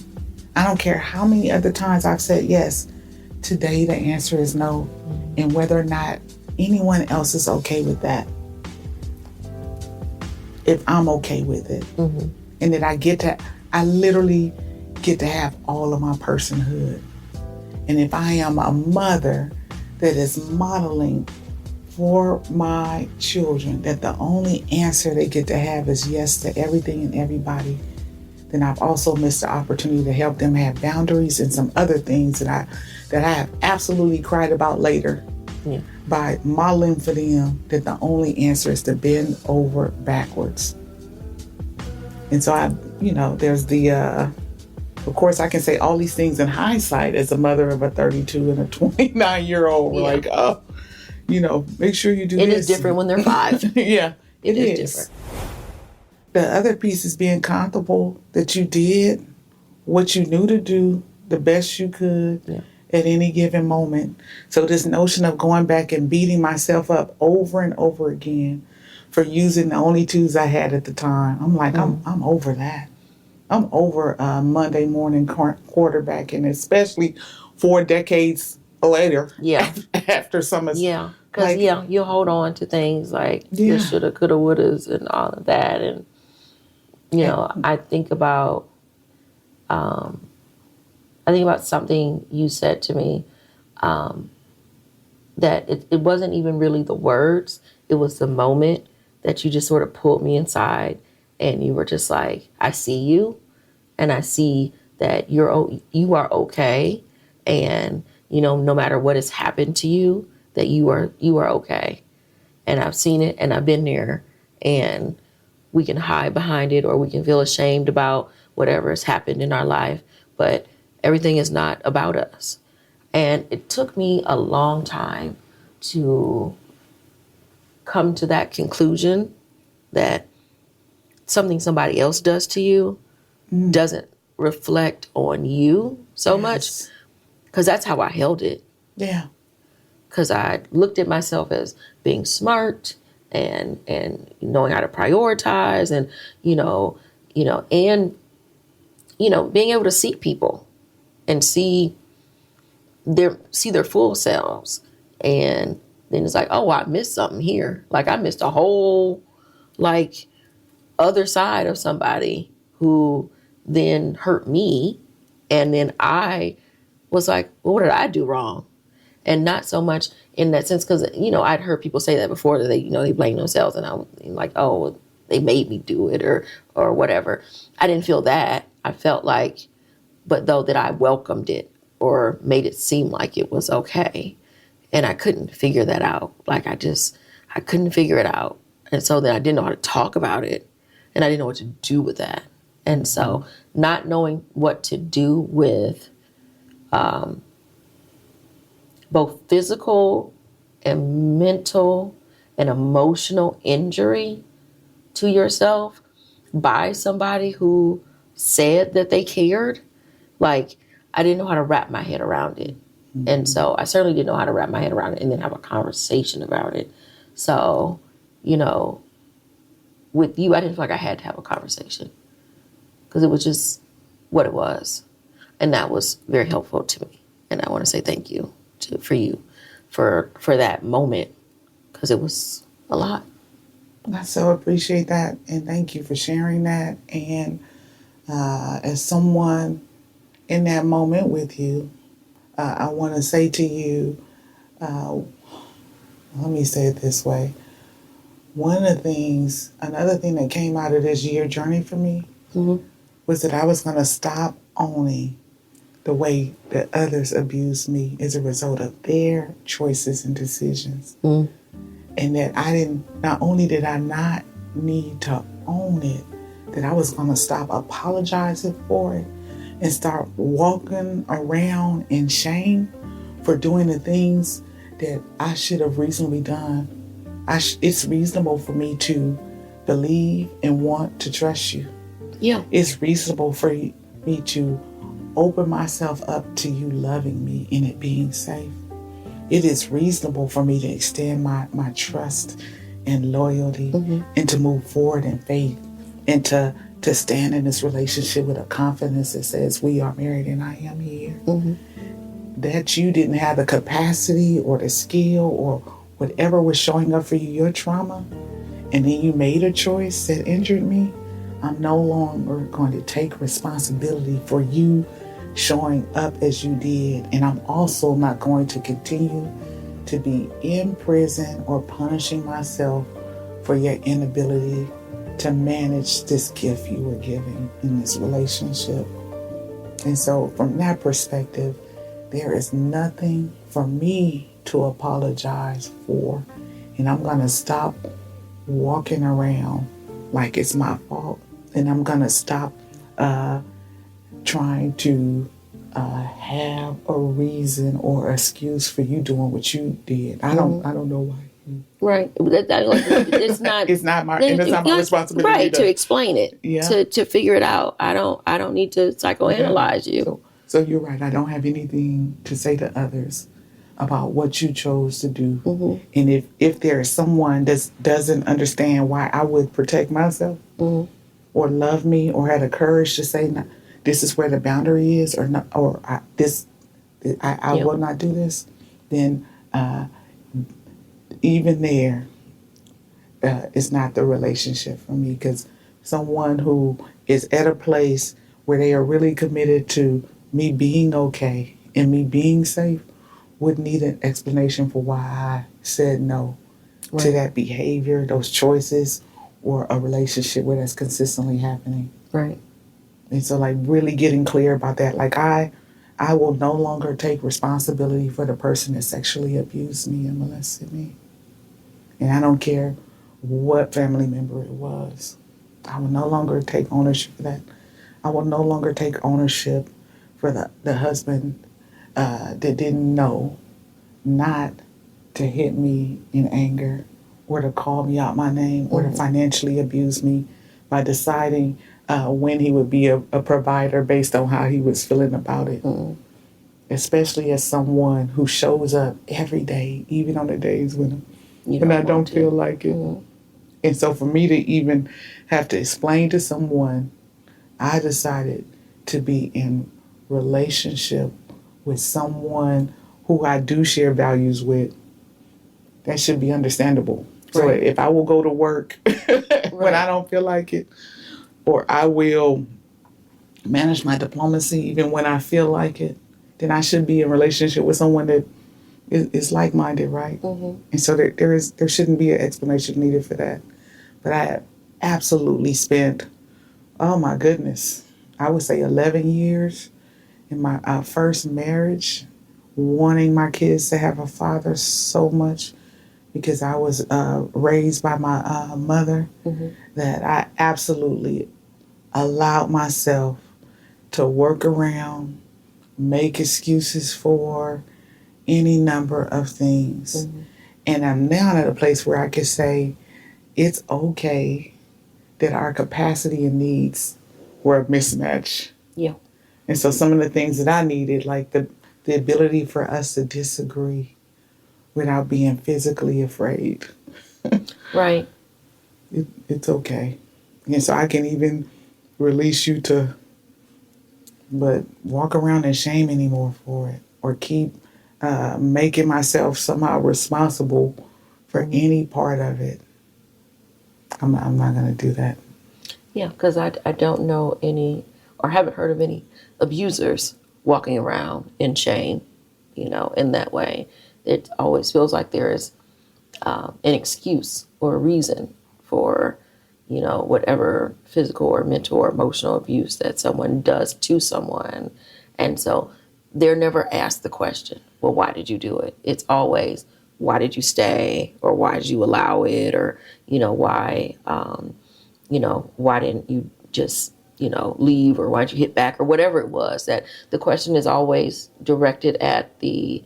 J: I don't care how many other times I've said yes. Today the answer is no. And whether or not anyone else is okay with that. If I'm okay with it. Mm-hmm. And that I literally get to have all of my personhood. And if I am a mother that is modeling for my children that the only answer they get to have is yes to everything and everybody, then I've also missed the opportunity to help them have boundaries and some other things that I have absolutely cried about later. Yeah. By modeling for them that the only answer is to bend over backwards. And so there's of course I can say all these things in hindsight as a mother of a 32 and a 29-year-old. Yeah. Like, make sure you do this. It is
M: different when they're 5.
J: Yeah, it is
M: different.
J: The other piece is being comfortable that you did what you knew to do the best you could at any given moment. So this notion of going back and beating myself up over and over again for using the only tools I had at the time, I'm like, I'm over that. I'm over Monday morning quarterbacking, especially 4 decades later. Yeah. After some of
M: because you'll hold on to things like the shoulda, coulda, wouldas, and all of that, and I think about something you said to me that it wasn't even really the words; it was the moment that you just sort of pulled me inside, and you were just like, "I see you, and I see that you are okay, and no matter what has happened to you, that you are okay." And I've seen it, and I've been there, and we can hide behind it, or we can feel ashamed about whatever has happened in our life, but everything is not about us. And it took me a long time to come to that conclusion that something somebody else does to you doesn't reflect on you so much, because that's how I held it.
J: Yeah.
M: Because I looked at myself as being smart and knowing how to prioritize and being able to see people and see their full selves. And then it's like, oh, I missed something here. Like I missed a whole other side of somebody who then hurt me. And then I was like, well, what did I do wrong? And not so much in that sense, because, I'd heard people say that before, that they blame themselves. And I was like, oh, they made me do it or whatever. I didn't feel that. I felt like, but though that I welcomed it or made it seem like it was okay. And I couldn't figure that out. I couldn't figure it out. And so then I didn't know how to talk about it. And I didn't know what to do with that. And so not knowing what to do with both physical and mental and emotional injury to yourself by somebody who said that they cared, I didn't know how to wrap my head around it. Mm-hmm. And so I certainly didn't know how to wrap my head around it and then have a conversation about it. So, with you, I didn't feel like I had to have a conversation because it was just what it was. And that was very helpful to me. And I want to say thank you for you for that moment, because it was a lot.
J: I so appreciate that, and thank you for sharing that. And as someone in that moment with you, I want to say to you, let me say it this way. Another thing that came out of this year journey for me was that I was going to stop owning the way that others abused me as a result of their choices and decisions. And that not only did I not need to own it, that I was going to stop apologizing for it and start walking around in shame for doing the things that I should have reasonably done. It's reasonable for me to believe and want to trust you.
M: Yeah.
J: It's reasonable for me to open myself up to you loving me and it being safe. It is reasonable for me to extend my trust and loyalty and to move forward in faith and to stand in this relationship with a confidence that says we are married and I am here. That you didn't have the capacity or the skill or whatever was showing up for you, your trauma, and then you made a choice that injured me, I'm no longer going to take responsibility for you showing up as you did. And I'm also not going to continue to be in prison or punishing myself for your inability to manage this gift you were giving in this relationship. And so from that perspective, there is nothing for me to apologize for. And I'm going to stop walking around like it's my fault. And I'm going to stop trying to have a reason or excuse for you doing what you did. I don't know why.
M: Right. It's not.
J: It's not my responsibility.
M: Right. To explain it.
J: Yeah.
M: To figure it out. I don't need to psychoanalyze you.
J: So you're right. I don't have anything to say to others about what you chose to do. And if there is someone that doesn't understand why I would protect myself or love me or had the courage to say, no, this is where the boundary is, or not, or I will not do this, then even there, it's not the relationship for me. Because someone who is at a place where they are really committed to me being okay and me being safe would need an explanation for why I said no to that behavior, those choices, or a relationship where that's consistently happening.
M: Right.
J: And so really getting clear about that. I will no longer take responsibility for the person that sexually abused me and molested me. And I don't care what family member it was. I will no longer take ownership for that. I will no longer take ownership for the husband that didn't know not to hit me in anger or to call me out my name or to financially abuse me by deciding when he would be a provider based on how he was feeling about it. Especially as someone who shows up every day, even on the days when I don't feel like it. And so for me to even have to explain to someone, I decided to be in relationship with someone who I do share values with. That should be understandable. So if I will go to work when I don't feel like it, or I will manage my diplomacy even when I feel like it, then I should be in relationship with someone that is like-minded, right? And so there shouldn't be an explanation needed for that. But I have absolutely spent, oh my goodness, I would say 11 years in my first marriage, wanting my kids to have a father so much because I was raised by my mother that I absolutely allowed myself to work around, make excuses for any number of things. And I'm now at a place where I can say it's okay that our capacity and needs were a mismatch.
M: Yeah.
J: And so some of the things that I needed, like the ability for us to disagree without being physically afraid.
M: Right.
J: It's okay. And so I can even release you but walk around in shame anymore for it, or keep making myself somehow responsible for any part of it. I'm not going to do that.
M: Yeah, because I don't know any, or haven't heard of any abusers walking around in shame, in that way. It always feels like there is an excuse or a reason for, whatever physical or mental or emotional abuse that someone does to someone. And so they're never asked the question, well, why did you do it? It's always, why did you stay? Or why did you allow it? Or, why didn't you just, leave? Or why did you hit back? Or whatever it was. That the question is always directed at the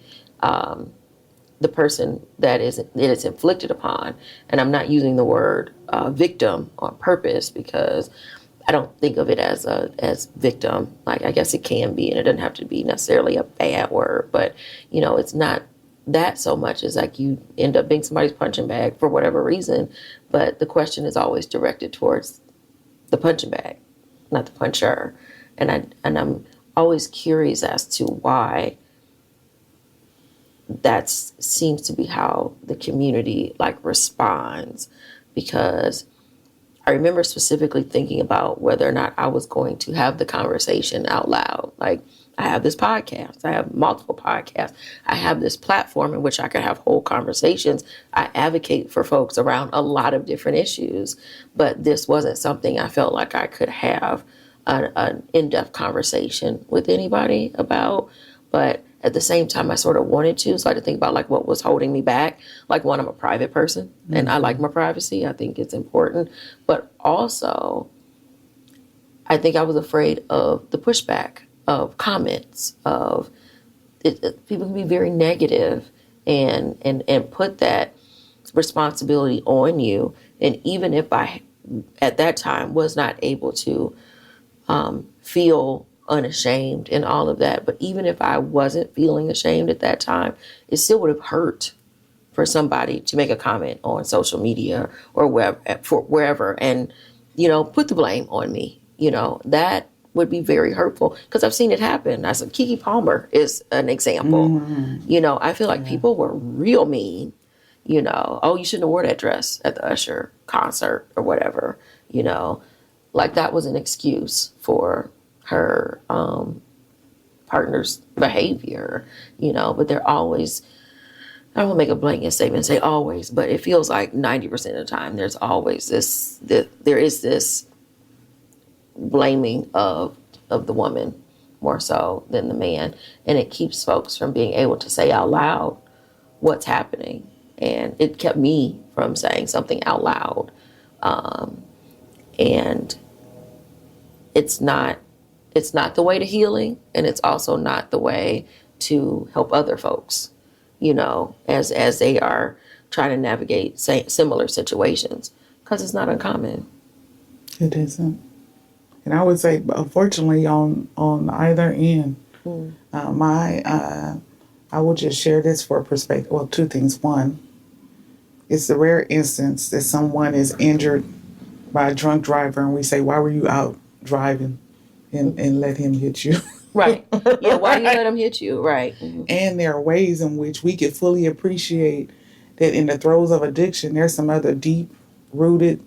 M: person that it is inflicted upon. And I'm not using the word victim on purpose, because I don't think of it as victim. Like, I guess it can be, and it doesn't have to be necessarily a bad word, but it's not that so much as like you end up being somebody's punching bag for whatever reason. But the question is always directed towards the punching bag, not the puncher. And I'm always curious as to why that seems to be how the community responds, because I remember specifically thinking about whether or not I was going to have the conversation out loud. Like, I have this podcast, I have multiple podcasts, I have this platform in which I can have whole conversations. I advocate for folks around a lot of different issues, but this wasn't something I felt like I could have an in-depth conversation with anybody about. But at the same time, I sort of wanted to. So I had to think about what was holding me back. Like, one, I'm a private person and I like my privacy. I think it's important. But also, I think I was afraid of the pushback, of comments, of people can be very negative and put that responsibility on you. And even if I, at that time, was not able to feel unashamed and all of that, but even if I wasn't feeling ashamed at that time, it still would have hurt for somebody to make a comment on social media or wherever and, put the blame on me. That would be very hurtful, because I've seen it happen. Keke Palmer is an example. Mm-hmm. I feel like people were real mean. Oh, you shouldn't have wore that dress at the Usher concert or whatever. That was an excuse for her partner's behavior, but they're always, I don't want to make a blanket statement and say always, but it feels like 90% of the time there's always there is this blaming of the woman more so than the man. And it keeps folks from being able to say out loud what's happening. And it kept me from saying something out loud. And it's not the way to healing, and it's also not the way to help other folks, as they are trying to navigate similar situations, because it's not uncommon.
J: It isn't. And I would say, unfortunately, on either end, I will just share this for perspective. Well, two things. One, it's the rare instance that someone is injured by a drunk driver, and we say, why were you out driving? And let him hit you.
M: Right. Yeah, why do you let him hit you? Right. Mm-hmm.
J: And there are ways in which we could fully appreciate that in the throes of addiction, there's some other deep-rooted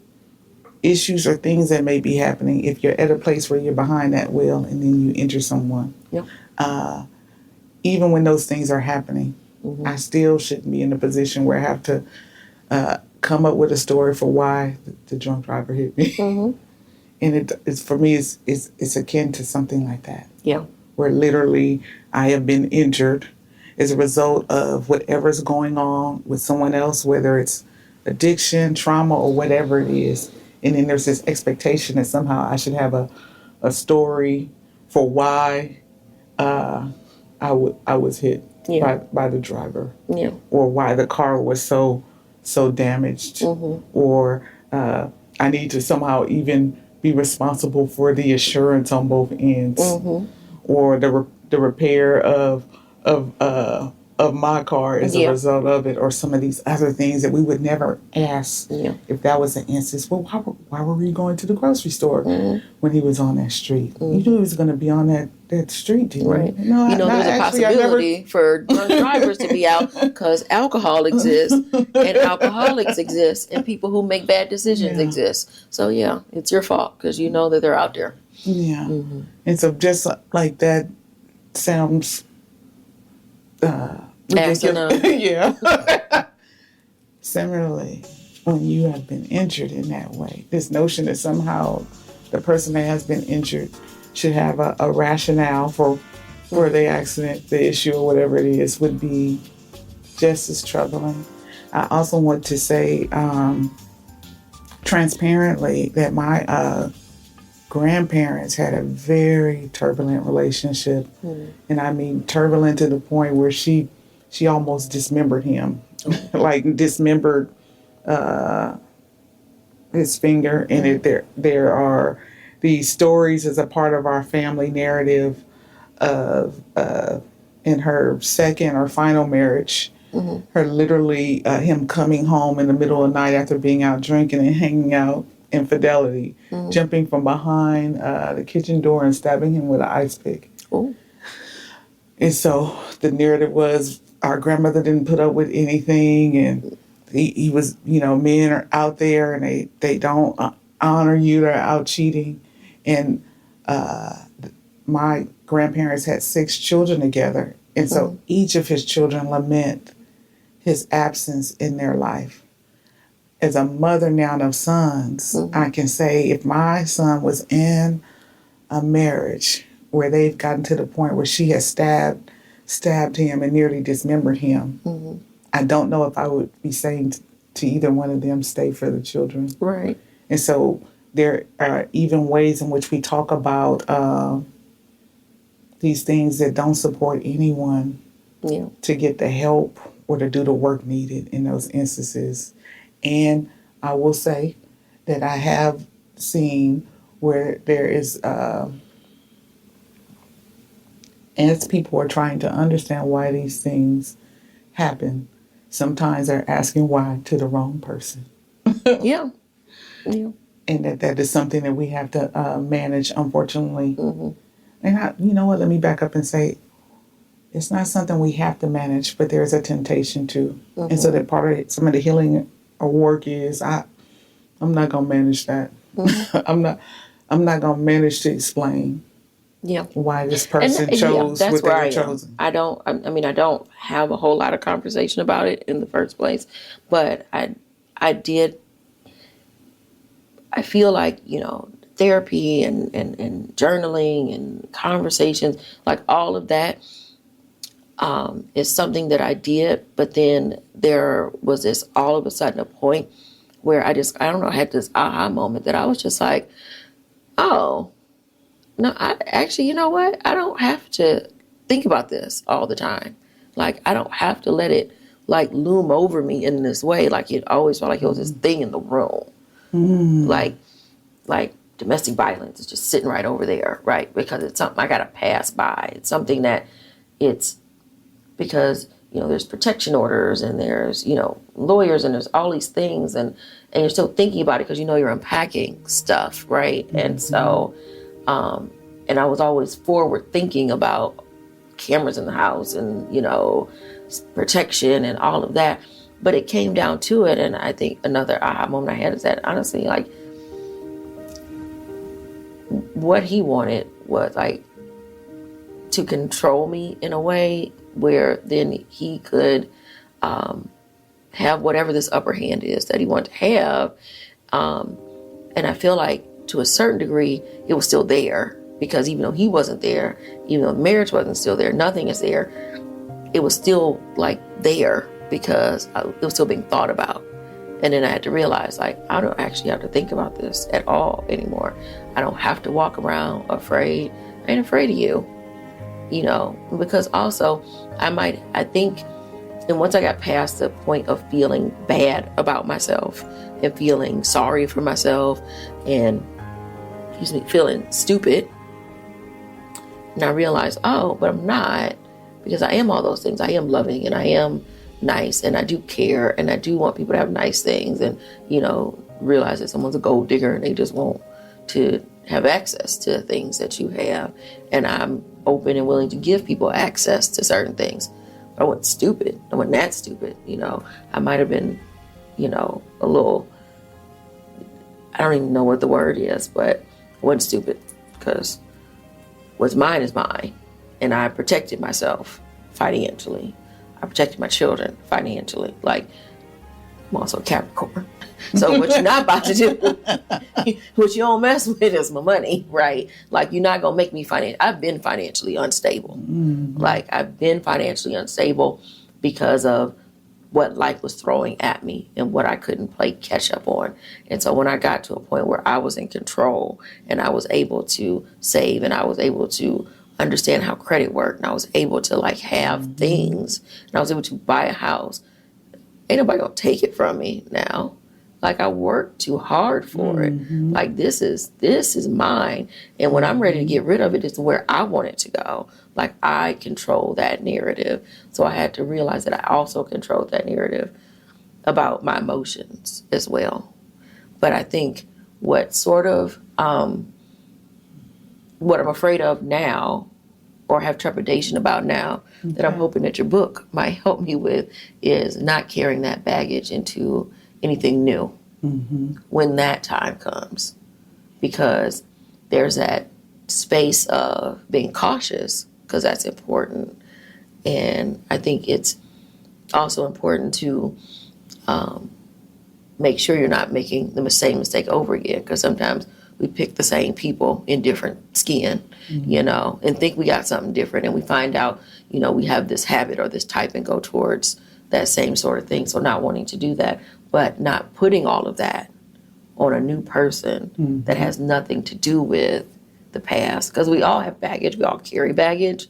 J: issues or things that may be happening if you're at a place where you're behind that wheel and then you injure someone.
M: Yep.
J: Even when those things are happening, I still shouldn't be in a position where I have to come up with a story for why the drunk driver hit me. Mm-hmm. And it's for me, it's akin to something like that.
M: Yeah.
J: Where literally I have been injured as a result of whatever's going on with someone else, whether it's addiction, trauma, or whatever it is. And then there's this expectation that somehow I should have a story for why I was hit by the driver.
M: Yeah.
J: Or why the car was so damaged. Mm-hmm. Or I need to somehow even be responsible for the assurance on both ends, or the repair of of my car as a result of it, or some of these other things that we would never ask if that was an instance. Well, why were we going to the grocery store when he was on that street? You knew he was going to be on that street, didn't
M: right?
J: you? No,
M: there's a possibility for drunk drivers to be out because alcohol exists and alcoholics exist and people who make bad decisions exist. So it's your fault because you know that they're out there.
J: Yeah. And so just like that sounds ridiculous. Similarly, when you have been injured in that way, this notion that somehow the person that has been injured should have a rationale for the accident, the issue, or whatever it is, would be just as troubling. I also want to say transparently that my grandparents had a very turbulent relationship. And I mean turbulent to the point where she almost dismembered him. Like dismembered his finger. And there are these stories as a part of our family narrative of in her second or final marriage, her literally him coming home in the middle of the night after being out drinking and hanging out, infidelity, jumping from behind the kitchen door and stabbing him with an ice pick. And so the narrative was our grandmother didn't put up with anything, and he was, men are out there and they don't honor you, they're out cheating. And my grandparents had 6 children together, and so each of his children lament his absence in their life. As a mother now of sons, I can say if my son was in a marriage where they've gotten to the point where she has stabbed him and nearly dismembered him, I don't know if I would be saying to either one of them, stay for the children.
M: Right.
J: And so there are even ways in which we talk about these things that don't support anyone to get the help or to do the work needed in those instances. And I will say that I have seen where there is, as people are trying to understand why these things happen, sometimes they're asking why to the wrong person.
M: Yeah.
J: And that is something that we have to manage, unfortunately. And you know what, let me back up and say, it's not something we have to manage, but there's a temptation to. And so that part of it, some of the healing or work is, I'm not going to manage that. I'm not going to manage to explain why this person chose what they were chosen.
M: I don't have a whole lot of conversation about it in the first place, but I feel like, therapy and journaling and conversations, like all of that is something that I did. But then there was this all of a sudden a point where I had this aha moment that I was just like, oh, no, I actually, you know what? I don't have to think about this all the time. Like, I don't have to let it like loom over me in this way. Like, it always felt like it was this thing in the room. Like domestic violence is just sitting right over there, right? Because it's something I got to pass by. It's something that it's because, there's protection orders and there's, lawyers and there's all these things and you're still thinking about it because, you're unpacking stuff, right? And so, and I was always forward thinking about cameras in the house and, protection and all of that. But it came down to it. And I think another aha moment I had is that honestly, like, what he wanted was like to control me in a way where then he could have whatever this upper hand is that he wanted to have. And I feel like to a certain degree, it was still there because even though he wasn't there, even though marriage wasn't still there, nothing is there, it was still like there because it was still being thought about. And then I had to realize, like, I don't actually have to think about this at all anymore. I don't have to walk around afraid. I ain't afraid of you, because also I think, and once I got past the point of feeling bad about myself and feeling sorry for myself and, feeling stupid, and I realized, oh, but I'm not. because I am all those things. I am loving and I am nice and I do care and I do want people to have nice things and, you know, realize that someone's a gold digger and they just want to have access to things that you have. And I'm open and willing to give people access to certain things. I wasn't stupid. I wasn't that stupid. You know, I might have been, you know, a little, I don't even know what the word is, but I wasn't stupid because what's mine is mine. And I protected myself financially. I protected my children financially. Like, I'm also a Capricorn. So what you're not about to do, what you don't mess with is my money, right? Like, you're not going to make me I've been financially unstable. Like, I've been financially unstable because of what life was throwing at me and what I couldn't play catch up on. And so when I got to a point where I was in control and I was able to save and I was able to understand how credit worked and I was able to like have things and I was able to buy a house, ain't nobody gonna take it from me now. Like, I worked too hard for it. Like, this is mine. And when I'm ready to get rid of it, it's where I want it to go. Like, I control that narrative. So I had to realize that I also controlled that narrative about my emotions as well. But I think what sort of, what I'm afraid of now or have trepidation about now that I'm hoping that your book might help me with is not carrying that baggage into anything new when that time comes, because there's that space of being cautious because that's important. And I think it's also important to make sure you're not making the same mistake over again, because sometimes we pick the same people in different skin, you know, and think we got something different, and we find out, you know, we have this habit or this type and go towards that same sort of thing. So not wanting to do that, but not putting all of that on a new person that has nothing to do with the past, because we all have baggage, we all carry baggage,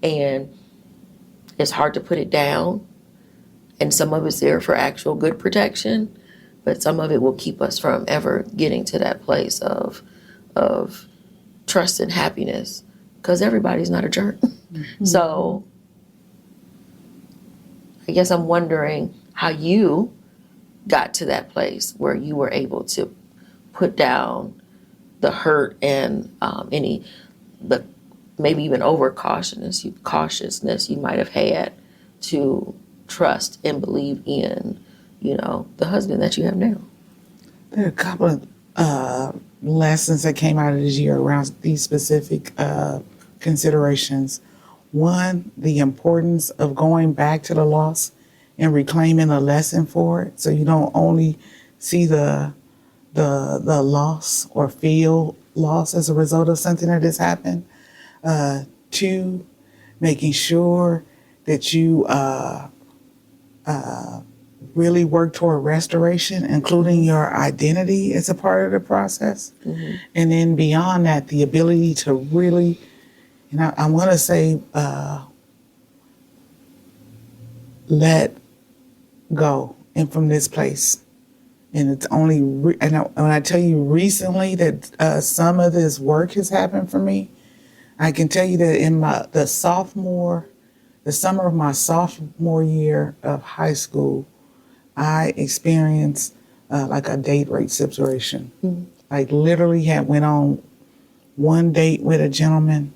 M: and it's hard to put it down. And some of it's there for actual good protection, but some of it will keep us from ever getting to that place of trust and happiness, because everybody's not a jerk. So I guess I'm wondering how you got to that place where you were able to put down the hurt and maybe even over cautiousness you might have had to trust and believe in, you know, the husband that you have now.
J: There are a couple of lessons that came out of this year around these specific considerations. One, the importance of going back to the loss and reclaiming a lesson for it, so you don't only see the loss or feel loss as a result of something that has happened. Two, making sure that you really work toward restoration, including your identity as a part of the process. And then beyond that, the ability to really, and I want to say, let go and from this place. And it's only, when I tell you recently that some of this work has happened for me, I can tell you that in the summer of my sophomore year of high school, I experienced like a date rape situation. I literally had went on one date with a gentleman,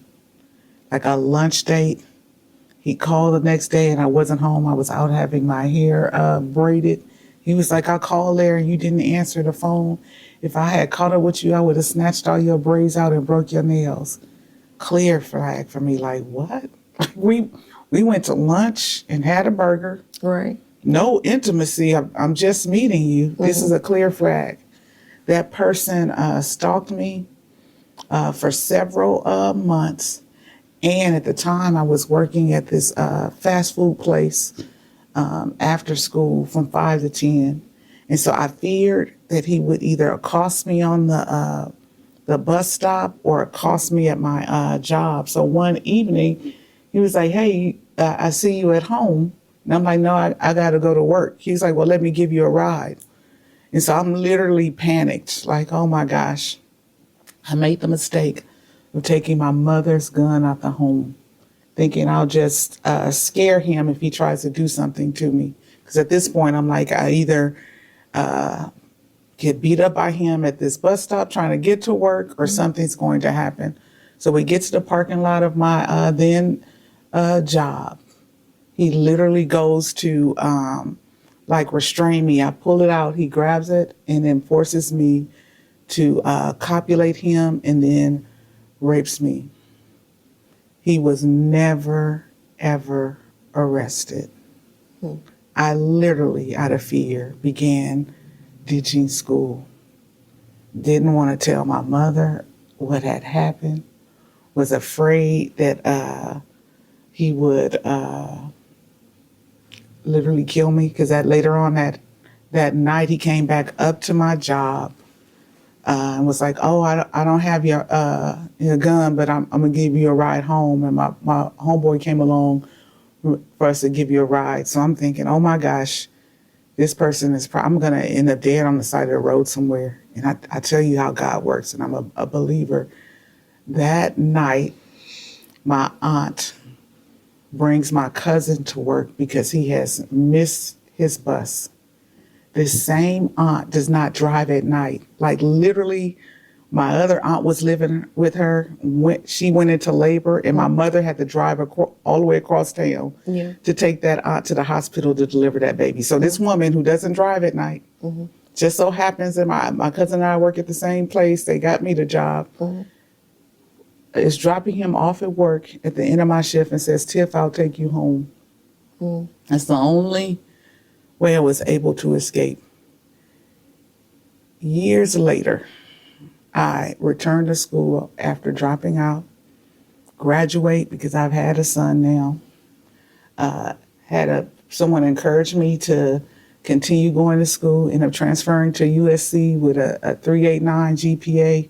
J: like a lunch date. He called the next day and I wasn't home. I was out having my hair braided. He was like, I called there and you didn't answer the phone. If I had caught up with you, I would have snatched all your braids out and broke your nails. Clear flag for me, like, what? We went to lunch and had a burger.
M: Right.
J: No intimacy. I'm just meeting you. This is a clear flag. That person stalked me for several months. And at the time, I was working at this fast food place after school from 5 to 10. And so I feared that he would either accost me on the bus stop or accost me at my job. So one evening, he was like, hey, I see you at home. And I'm like, no, I got to go to work. He's like, well, let me give you a ride. And so I'm literally panicked, like, oh my gosh, I made the mistake of taking my mother's gun out the home thinking I'll just scare him if he tries to do something to me. Because at this point, I'm like, I either get beat up by him at this bus stop trying to get to work, or something's going to happen. So we get to the parking lot of my then job. He literally goes to like restrain me. I pull it out, he grabs it, and then forces me to copulate him, and then rapes me. He was never, ever arrested. I literally, out of fear, began ditching school. Didn't want to tell my mother what had happened. Was afraid that he would literally kill me, because that later on that night he came back up to my job and was like, "Oh, I don't have your gun, but I'm gonna give you a ride home." And my homeboy came along for us to give you a ride. So I'm thinking, oh my gosh, this person is I'm gonna end up dead on the side of the road somewhere. And I tell you how God works, and I'm a believer. That night, my aunt brings my cousin to work because he has missed his bus. This same aunt does not drive at night. Like literally, my other aunt was living with her. She went into labor, and my mother had to drive all the way across town to take that aunt to the hospital to deliver that baby. So this woman who doesn't drive at night, just so happens that my cousin and I work at the same place. They got me the job. Is dropping him off at work at the end of my shift and says, "Tiff, I'll take you home." That's the only way I was able to escape. Years later, I returned to school after dropping out, graduate because I've had a son now. Someone encouraged me to continue going to school, ended up transferring to USC with a 3.89 GPA.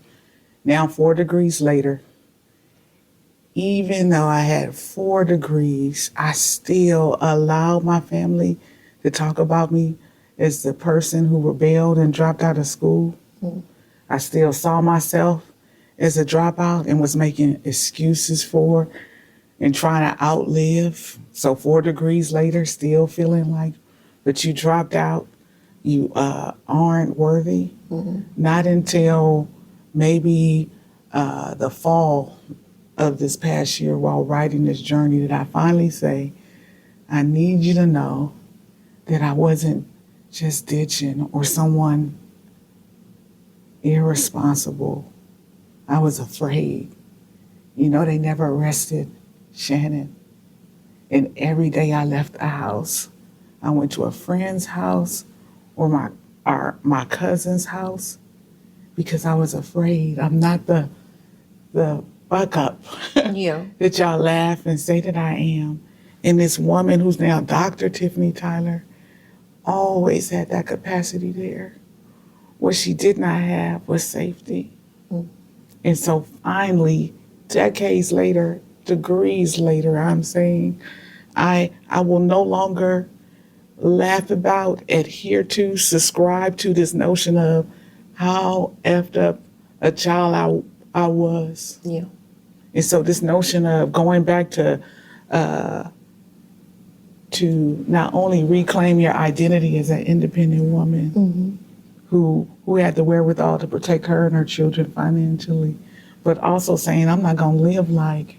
J: Now 4 degrees later, even though I had 4 degrees, I still allowed my family to talk about me as the person who rebelled and dropped out of school. I still saw myself as a dropout and was making excuses for and trying to outlive. So 4 degrees later, still feeling like, but you dropped out, you aren't worthy. Not until maybe the fall of this past year, while writing this journey, did I finally say, I need you to know that I wasn't just ditching or someone irresponsible. I was afraid. You know, they never arrested Shannon. And every day I left the house, I went to a friend's house or my cousin's house because I was afraid. I'm not the buck up that y'all laugh and say that I am. And this woman who's now Dr. Tiffany Tyler always had that capacity there. What she did not have was safety. And so finally, decades later, degrees later, I'm saying, I will no longer laugh about, adhere to, subscribe to this notion of how effed up a child I was. And so this notion of going back to not only reclaim your identity as an independent woman who had the wherewithal to protect her and her children financially, but also saying, I'm not going to live like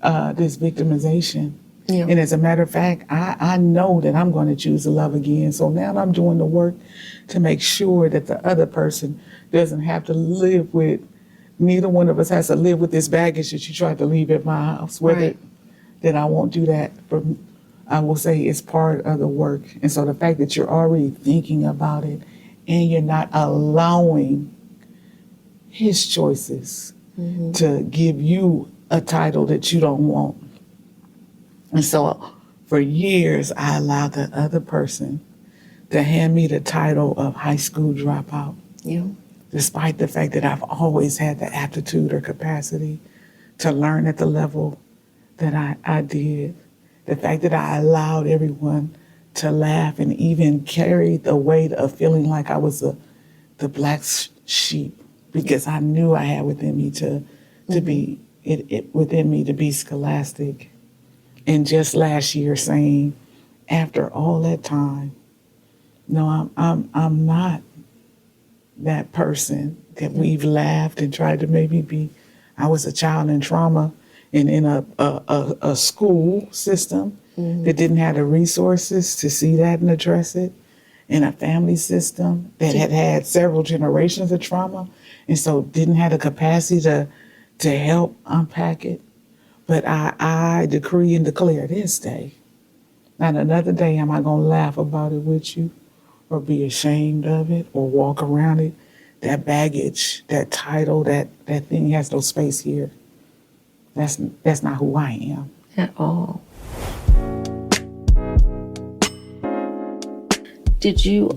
J: this victimization. And as a matter of fact, I know that I'm going to choose to love again. So now I'm doing the work to make sure that the other person doesn't have to live with, neither one of us has to live with this baggage that you tried to leave at my house. That I won't do that. But I will say it's part of the work. And so the fact that you're already thinking about it and you're not allowing his choices to give you a title that you don't want. And so for years, I allowed the other person to hand me the title of high school dropout. Despite the fact that I've always had the aptitude or capacity to learn at the level that I did. The fact that I allowed everyone to laugh and even carry the weight of feeling like I was the black sheep, because I knew I had within me to be within me to be scholastic. And just last year saying, after all that time, no, I'm not that person that we've laughed and tried to maybe be. I was a child in trauma and in a school system that didn't have the resources to see that and address it, in a family system that had several generations of trauma, and so didn't have the capacity to help unpack it. But I decree and declare this day, not another day am I going to laugh about it with you or be ashamed of it or walk around it. That baggage, that title, that thing has no space here. That's not who I am.
M: At all. Did you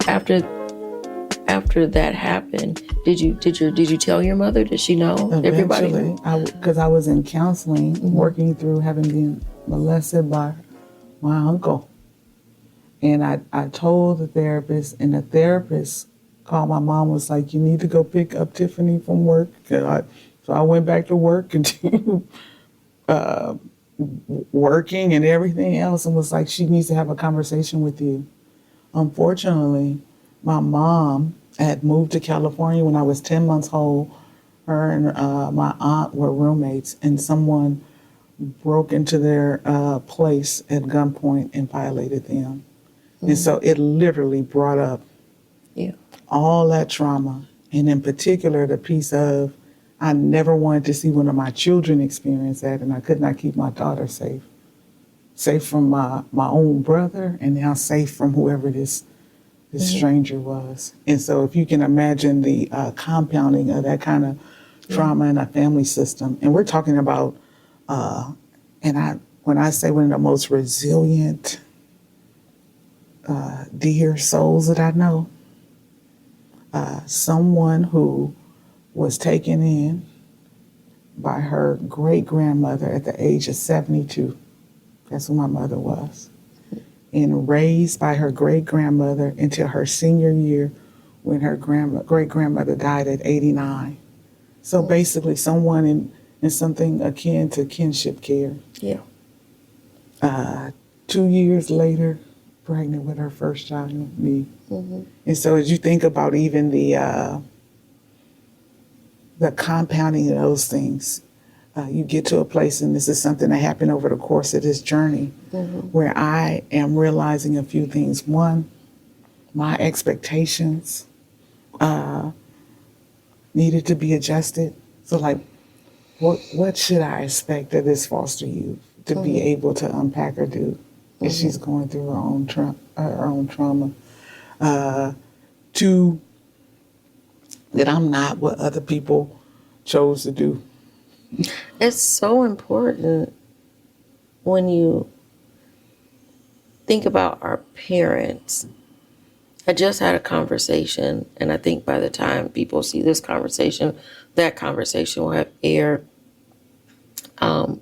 M: after that happened, did you tell your mother? Did she know? Everybody knew?
J: Because I was in counseling, working through having been molested by my uncle. And I told the therapist, and the therapist called my mom, was like, you need to go pick up Tiffany from work. So I went back to work, continued working and everything else, and was like, she needs to have a conversation with you. Unfortunately, my mom had moved to California when I was 10 months old. Her and my aunt were roommates, and someone broke into their place at gunpoint and violated them. And so it literally brought up all that trauma, and in particular the piece of, I never wanted to see one of my children experience that, and I could not keep my daughter safe. Safe from my own brother, and now safe from whoever this stranger was. And so if you can imagine the compounding of that kind of trauma in a family system, and we're talking about, when I say one of the most resilient, dear souls that I know, someone who was taken in by her great-grandmother at the age of 72. That's who my mother was. And raised by her great-grandmother until her senior year, when her great-grandmother died at 89. So basically someone in something akin to kinship care.
M: Yeah.
J: 2 years later, pregnant with her first child, me. And so as you think about even the compounding of those things, you get to a place, and this is something that happened over the course of this journey, where I am realizing a few things. One, my expectations needed to be adjusted. So like, what should I expect of this foster youth to be able to unpack or do if she's going through her own trauma? Two, that I'm not what other people chose to do.
M: It's so important when you think about our parents. I just had a conversation, and I think by the time people see this conversation, that conversation will have aired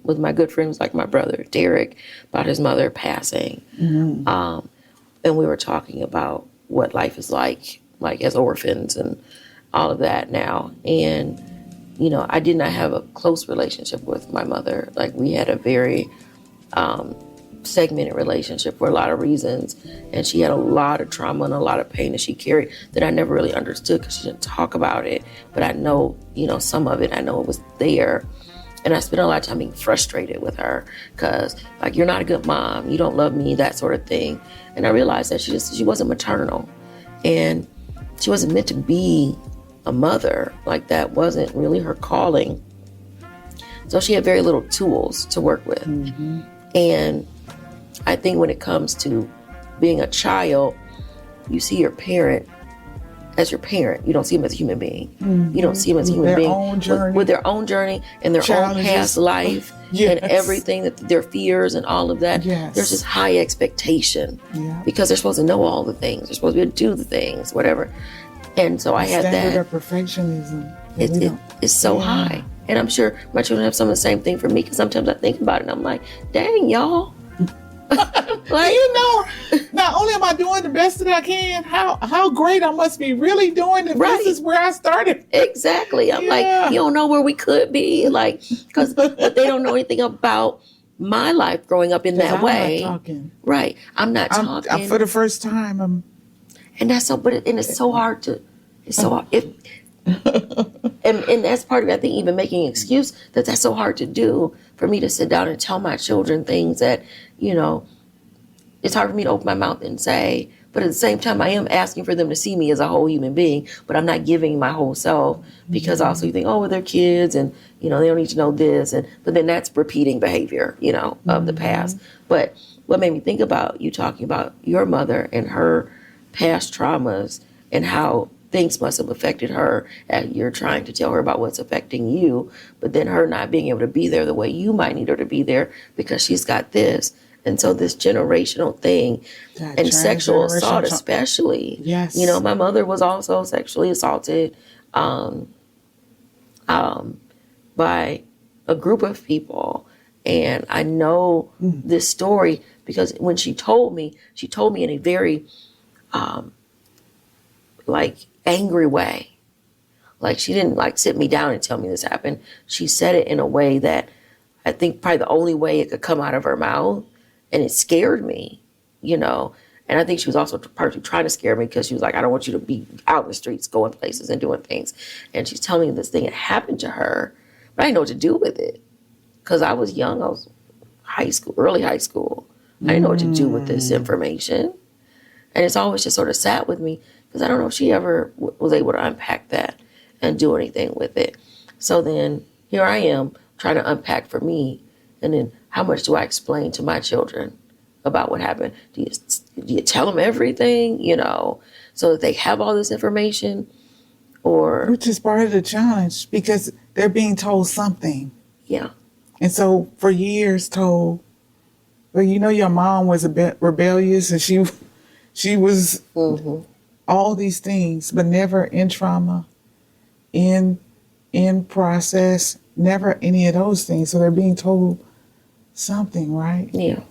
M: with my good friends like my brother, Derek, about his mother passing. And we were talking about what life is like as orphans and all of that now. And you know, I did not have a close relationship with my mother. Like, we had a very segmented relationship for a lot of reasons. And she had a lot of trauma and a lot of pain that she carried that I never really understood because she didn't talk about it. But I know, some of it, I know it was there. And I spent a lot of time being frustrated with her because, like, you're not a good mom. You don't love me, that sort of thing. And I realized that she wasn't maternal. And she wasn't meant to be a mother. Like, that wasn't really her calling. So she had very little tools to work with. And I think when it comes to being a child, you see your parent as your parent. You don't see them as a human being. You don't see them as a human being with their own journey and their own past life and everything, that their fears and all of that. There's this high expectation because they're supposed to know all the things. They're supposed to be able to do the things, whatever. And so I had that.
J: Standard of perfectionism.
M: It's so high. And I'm sure my children have some of the same thing for me, because sometimes I think about it and I'm like, dang, y'all, Like,
J: you know, not only am I doing the best that I can, how great I must be really doing it.
M: Right.
J: This is where I started.
M: Exactly. I'm like, you don't know where we could be, like, because they don't know anything about my life growing up in that way.
J: I'm not talking.
M: Right. I'm not talking.
J: I'm, for the first time,
M: and that's so, and it's so hard to, it's so hard. And that's part of it, I think, even making an excuse that's so hard to do for me to sit down and tell my children things that, you know, it's hard for me to open my mouth and say, but at the same time, I am asking for them to see me as a whole human being, but I'm not giving my whole self, because also you think, oh, well, they're kids and, you know, they don't need to know this. But then that's repeating behavior, you know, of the past. But what made me think about you talking about your mother and her past traumas and how things must have affected her, and you're trying to tell her about what's affecting you, but then her not being able to be there the way you might need her to be there because she's got this. And so this generational thing, and sexual assault especially.
J: Yes.
M: You know, my mother was also sexually assaulted by a group of people. And I know this story because when she told me in a very like angry way. Like, she didn't like sit me down and tell me this happened. She said it in a way that I think probably the only way it could come out of her mouth. And it scared me, you know. And I think she was also partly trying to scare me because she was like, I don't want you to be out in the streets, going places and doing things. And she's telling me this thing had happened to her, but I didn't know what to do with it. Because I was young. I was early high school. I didn't know what to do with this information. And it's always just sort of sat with me because I don't know if she ever was able to unpack that and do anything with it. So then here I am trying to unpack for me. And then how much do I explain to my children about what happened? Do you tell them everything, you know, so that they have all this information? Or
J: which is part of the challenge because they're being told something.
M: Yeah.
J: And so for years told, well, you know, your mom was a bit rebellious and she was all these things, but never in trauma, in process, never any of those things. So they're being told something, right?
M: Yeah.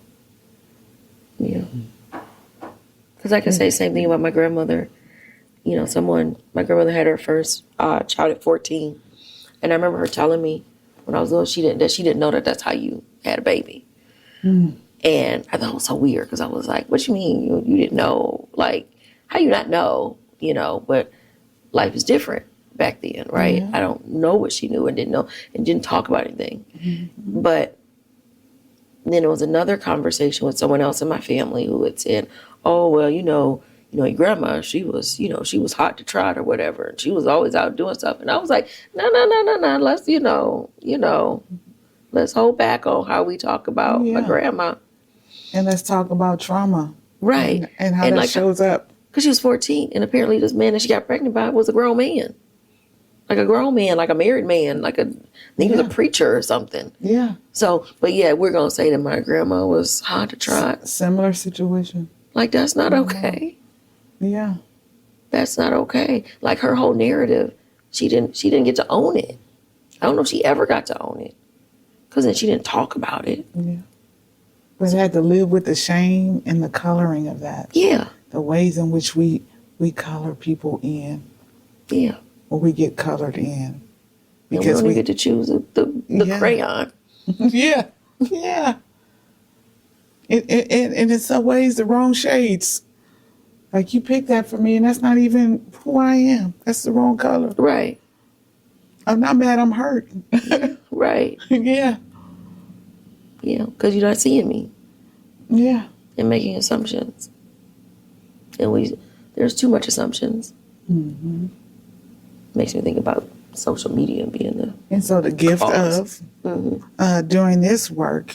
M: Yeah. Because I can say the same thing about my grandmother. You know, my grandmother had her first child at 14. And I remember her telling me when I was little, she didn't know that that's how you had a baby. And I thought it was so weird because I was like, what you mean you didn't know? Like, how you not know? You know, but life is different back then, right? I don't know what she knew and didn't know and didn't talk about anything. But then there was another conversation with someone else in my family who had said, oh, well, you know, your grandma, she was hot to trot or whatever. And she was always out doing stuff. And I was like, no. Let's, let's hold back on how we talk about my grandma.
J: And let's talk about trauma.
M: Right.
J: And how that shows up.
M: Because she was 14. And apparently this man that she got pregnant by was a grown man. Like a grown man, like a married man, I think he was a preacher or something. Yeah. So, but yeah, we're going to say that my grandma was hot to trot.
J: Similar situation.
M: Like, that's not okay.
J: Yeah.
M: That's not okay. Like, her whole narrative, she didn't get to own it. I don't know if she ever got to own it. Because then she didn't talk about it.
J: Yeah. But had to live with the shame and the coloring of that. Yeah. The ways in which we color people in. Yeah. Or we get colored in.
M: Because we get to choose the crayon.
J: Yeah. And in some ways, the wrong shades. Like, you picked that for me, and that's not even who I am. That's the wrong color.
M: Right.
J: I'm not mad, I'm hurt.
M: Right.
J: Yeah.
M: Yeah, because you're not seeing me.
J: Yeah.
M: And making assumptions. And there's too much assumptions. Makes me think about social media being the
J: And so the gift
M: cause.
J: of doing this work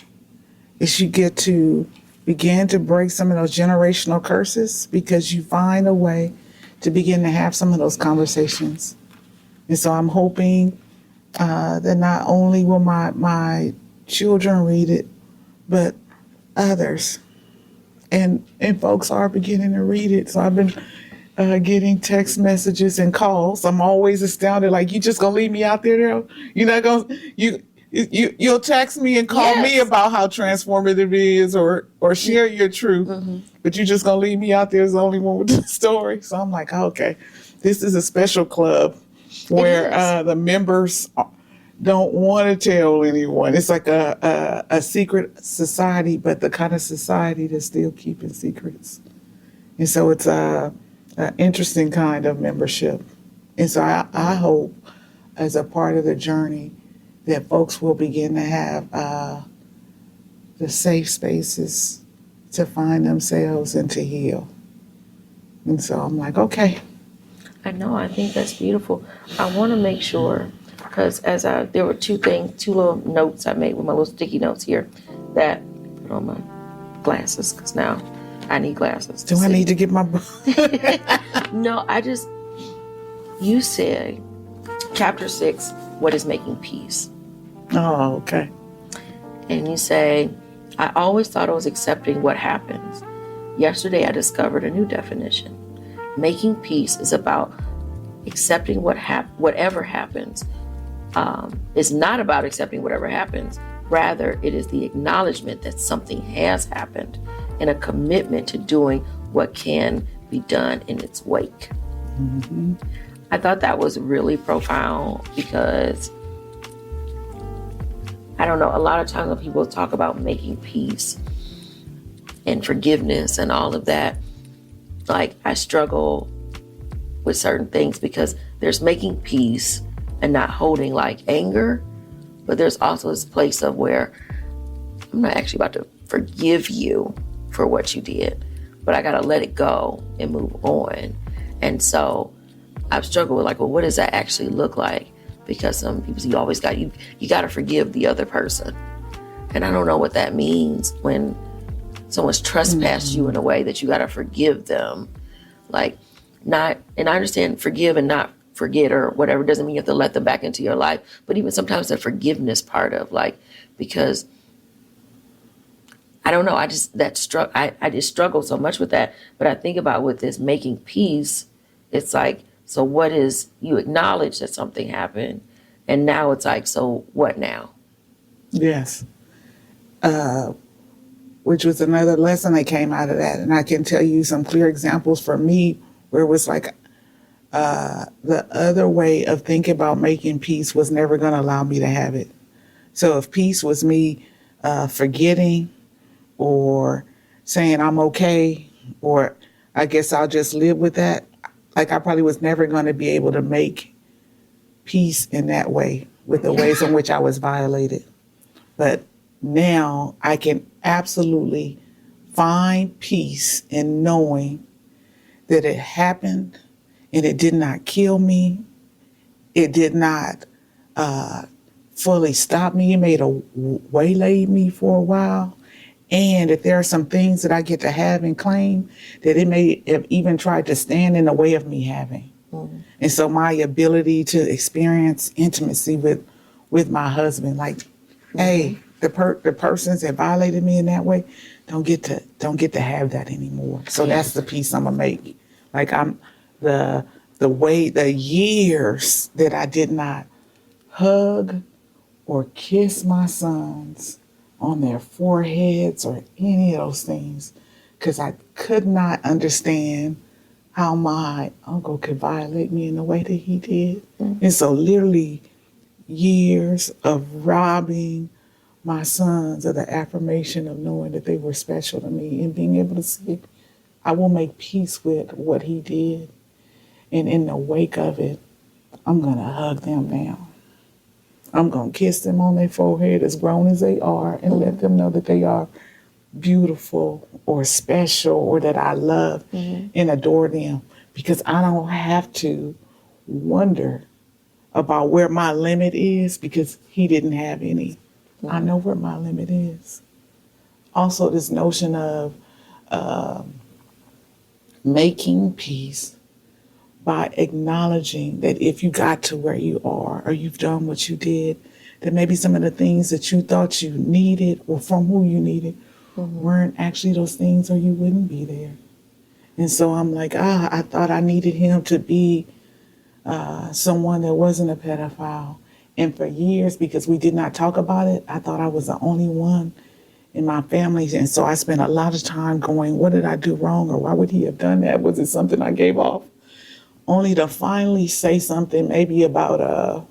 J: is you get to begin to break some of those generational curses because you find a way to begin to have some of those conversations. And so I'm hoping that not only will my children read it, but others. And folks are beginning to read it. So I've been getting text messages and calls. I'm always astounded. Like, you just gonna leave me out there? You're not gonna You'll text me and call me about how transformative it is, or share your truth, but you just gonna leave me out there as the only one with the story. So I'm like, okay, this is a special club where the members don't want to tell anyone. It's like a secret society, but the kind of society that's still keeping secrets. And so it's an interesting kind of membership. And so I hope, as a part of the journey, that folks will begin to have the safe spaces to find themselves and to heal. And so I'm like, okay.
M: I know, I think that's beautiful. I want to make sure, because there were two little notes I made with my little sticky notes here that I put on my glasses, because now I need glasses.
J: Do I need to get my...
M: No, you said, chapter 6, what is making peace?
J: Oh, okay.
M: And you say, I always thought it was accepting what happens. Yesterday, I discovered a new definition. Making peace is about accepting whatever happens. It's not about accepting whatever happens. Rather, it is the acknowledgement that something has happened and a commitment to doing what can be done in its wake.
J: Mm-hmm.
M: I thought that was really profound, because I don't know, a lot of times when people talk about making peace and forgiveness and all of that, like, I struggle with certain things, because there's making peace and not holding like anger, but there's also this place of where I'm not actually about to forgive you for what you did, but I got to let it go and move on. And so I've struggled with, like, well, what does that actually look like? Because some people say you got to forgive the other person. And I don't know what that means when someone's trespassed you in a way that you got to forgive them. Like, not, and I understand forgive and not forget or whatever doesn't mean you have to let them back into your life. But even sometimes the forgiveness part of, like, because I don't know, I just struggle so much with that. But I think about with this making peace, it's like, so what is, you acknowledge that something happened, and now it's like, so what now?
J: Yes. Which was another lesson that came out of that. And I can tell you some clear examples for me where it was like the other way of thinking about making peace was never going to allow me to have it. So if peace was me forgetting or saying I'm okay, or I guess I'll just live with that, like, I probably was never going to be able to make peace in that way with the ways in which I was violated. But now I can absolutely find peace in knowing that it happened and it did not kill me. It did not fully stop me. It made a waylay me for a while. And if there are some things that I get to have and claim, that it may have even tried to stand in the way of me having. Mm-hmm. And so my ability to experience intimacy with my husband, like, hey, the persons that violated me in that way don't get to have that anymore. So that's the piece I'm gonna make. Like, I'm the years that I did not hug or kiss my sons on their foreheads or any of those things, because I could not understand how my uncle could violate me in the way that he did. Mm-hmm. And so literally years of robbing my sons of the affirmation of knowing that they were special to me and being able to say, I will make peace with what he did. And in the wake of it, I'm going to hug them now. I'm going to kiss them on their forehead, as grown as they are, and let them know that they are beautiful or special, or that I love and adore them, because I don't have to wonder about where my limit is, because he didn't have any. I know where my limit is. Also, this notion of making peace by acknowledging that if you got to where you are, or you've done what you did, that maybe some of the things that you thought you needed, or from who you needed, weren't actually those things, or you wouldn't be there. And so I'm like, I thought I needed him to be someone that wasn't a pedophile, And for years, because we did not talk about it, I thought I was the only one in my family. And so I spent a lot of time going, what did I do wrong? Or why would he have done that? Was it something I gave off? Only to finally say something maybe about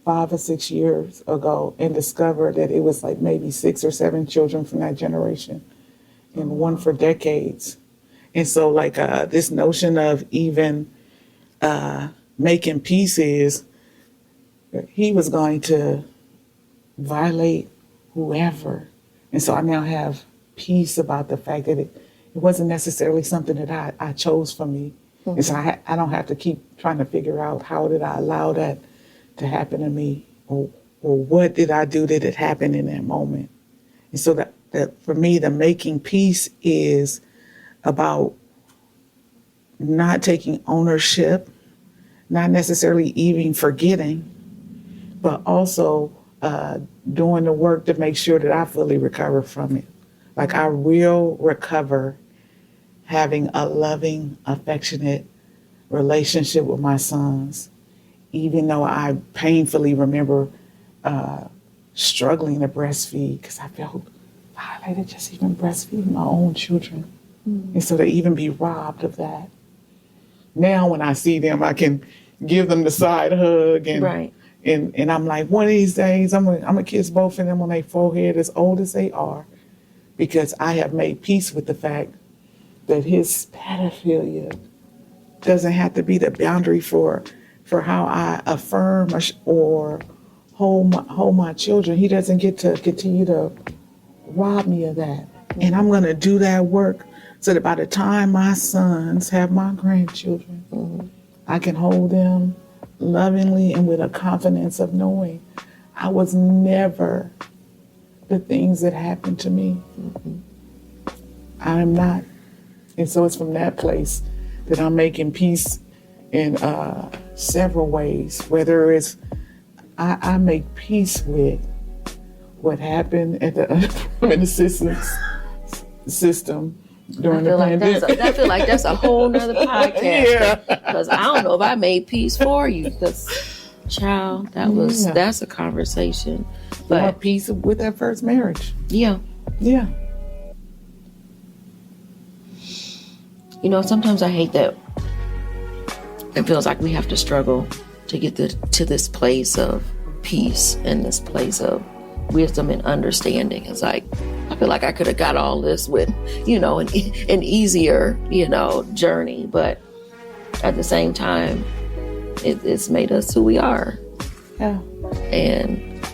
J: 5 or 6 years ago and discover that it was like maybe 6 or 7 children from that generation and one for decades. And so like this notion of even making peace is he was going to violate whoever. And so I now have peace about the fact that it wasn't necessarily something that I chose for me. Mm-hmm. And so I don't have to keep trying to figure out how did I allow that to happen to me, or what did I do that it happened in that moment. And so that for me, the making peace is about not taking ownership, not necessarily even forgetting, but also doing the work to make sure that I fully recover from it. Like I will recover having a loving, affectionate relationship with my sons, even though I painfully remember struggling to breastfeed because I felt violated just even breastfeeding my own children. Mm-hmm. And so to even be robbed of that. Now when I see them, I can give them the side hug and
M: right.
J: And I'm like, one of these days, I'm gonna kiss both of them on their forehead as old as they are, because I have made peace with the fact that his pedophilia doesn't have to be the boundary for how I affirm or hold my children. He doesn't get to continue to rob me of that. Mm-hmm. And I'm gonna do that work so that by the time my sons have my grandchildren, mm-hmm. I can hold them lovingly and with a confidence of knowing I was never the things that happened to me. Mm-hmm. I'm not. And so it's from that place that I'm making peace in several ways, whether it's I make peace with what happened at the unemployment assistance system during the pandemic.
M: I feel like that's a whole nother podcast. Because I don't know if I made peace for you. Because, child, that's a conversation. But
J: more peace with that first marriage.
M: Yeah.
J: Yeah.
M: You know, sometimes I hate that it feels like we have to struggle to get to this place of peace and this place of wisdom and understanding. It's like, I feel like I could have got all this with, an easier, journey. But at the same time, it's made us who we are.
J: Yeah.
M: And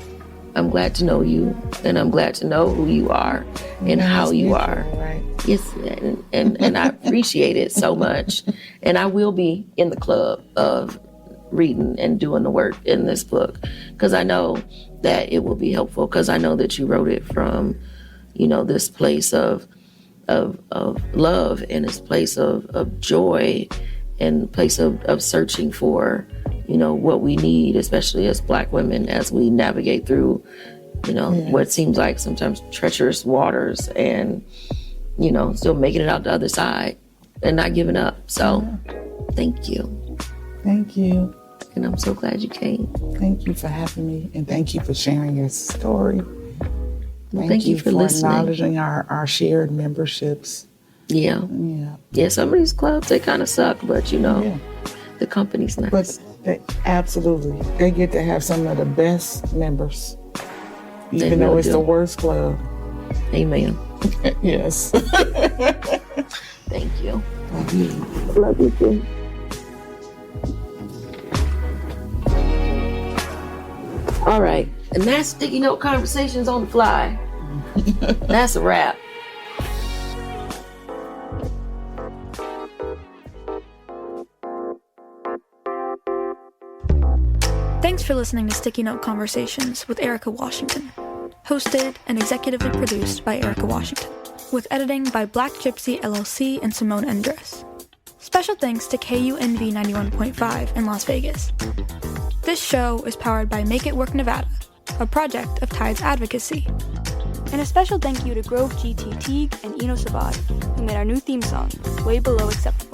M: I'm glad to know you, and I'm glad to know who you are and how you are.
J: Right.
M: Yes, and I appreciate it so much. And I will be in the club of reading and doing the work in this book, because I know that it will be helpful, because I know that you wrote it from, this place of love, and this place of joy, and place of searching for, what we need, especially as Black women, as we navigate through, what seems like sometimes treacherous waters, and, still making it out the other side and not giving up. So thank you.
J: Thank you.
M: And I'm so glad you came.
J: Thank you for having me, and thank you for sharing your story.
M: Thank you for listening.
J: Acknowledging our shared memberships.
M: Yeah. Some of these clubs, they kind of suck, but the company's nice.
J: But they get to have some of the best members, even though it's the worst club.
M: Amen.
J: Yes.
M: Thank you.
J: Love you.
M: Love you too. All right. And that's Sticky Note Conversations on the Fly. That's a wrap.
N: Thanks for listening to Sticky Note Conversations with Erika Washington. Hosted and executively produced by Erika Washington, with editing by Black Gypsy LLC and Simone Endres. Special thanks to KUNV 91.5 in Las Vegas. This show is powered by Make It Work Nevada, a project of Tides Advocacy. And a special thank you to Grove GT Teague and Eno Savad, who made our new theme song, Way Below Acceptable.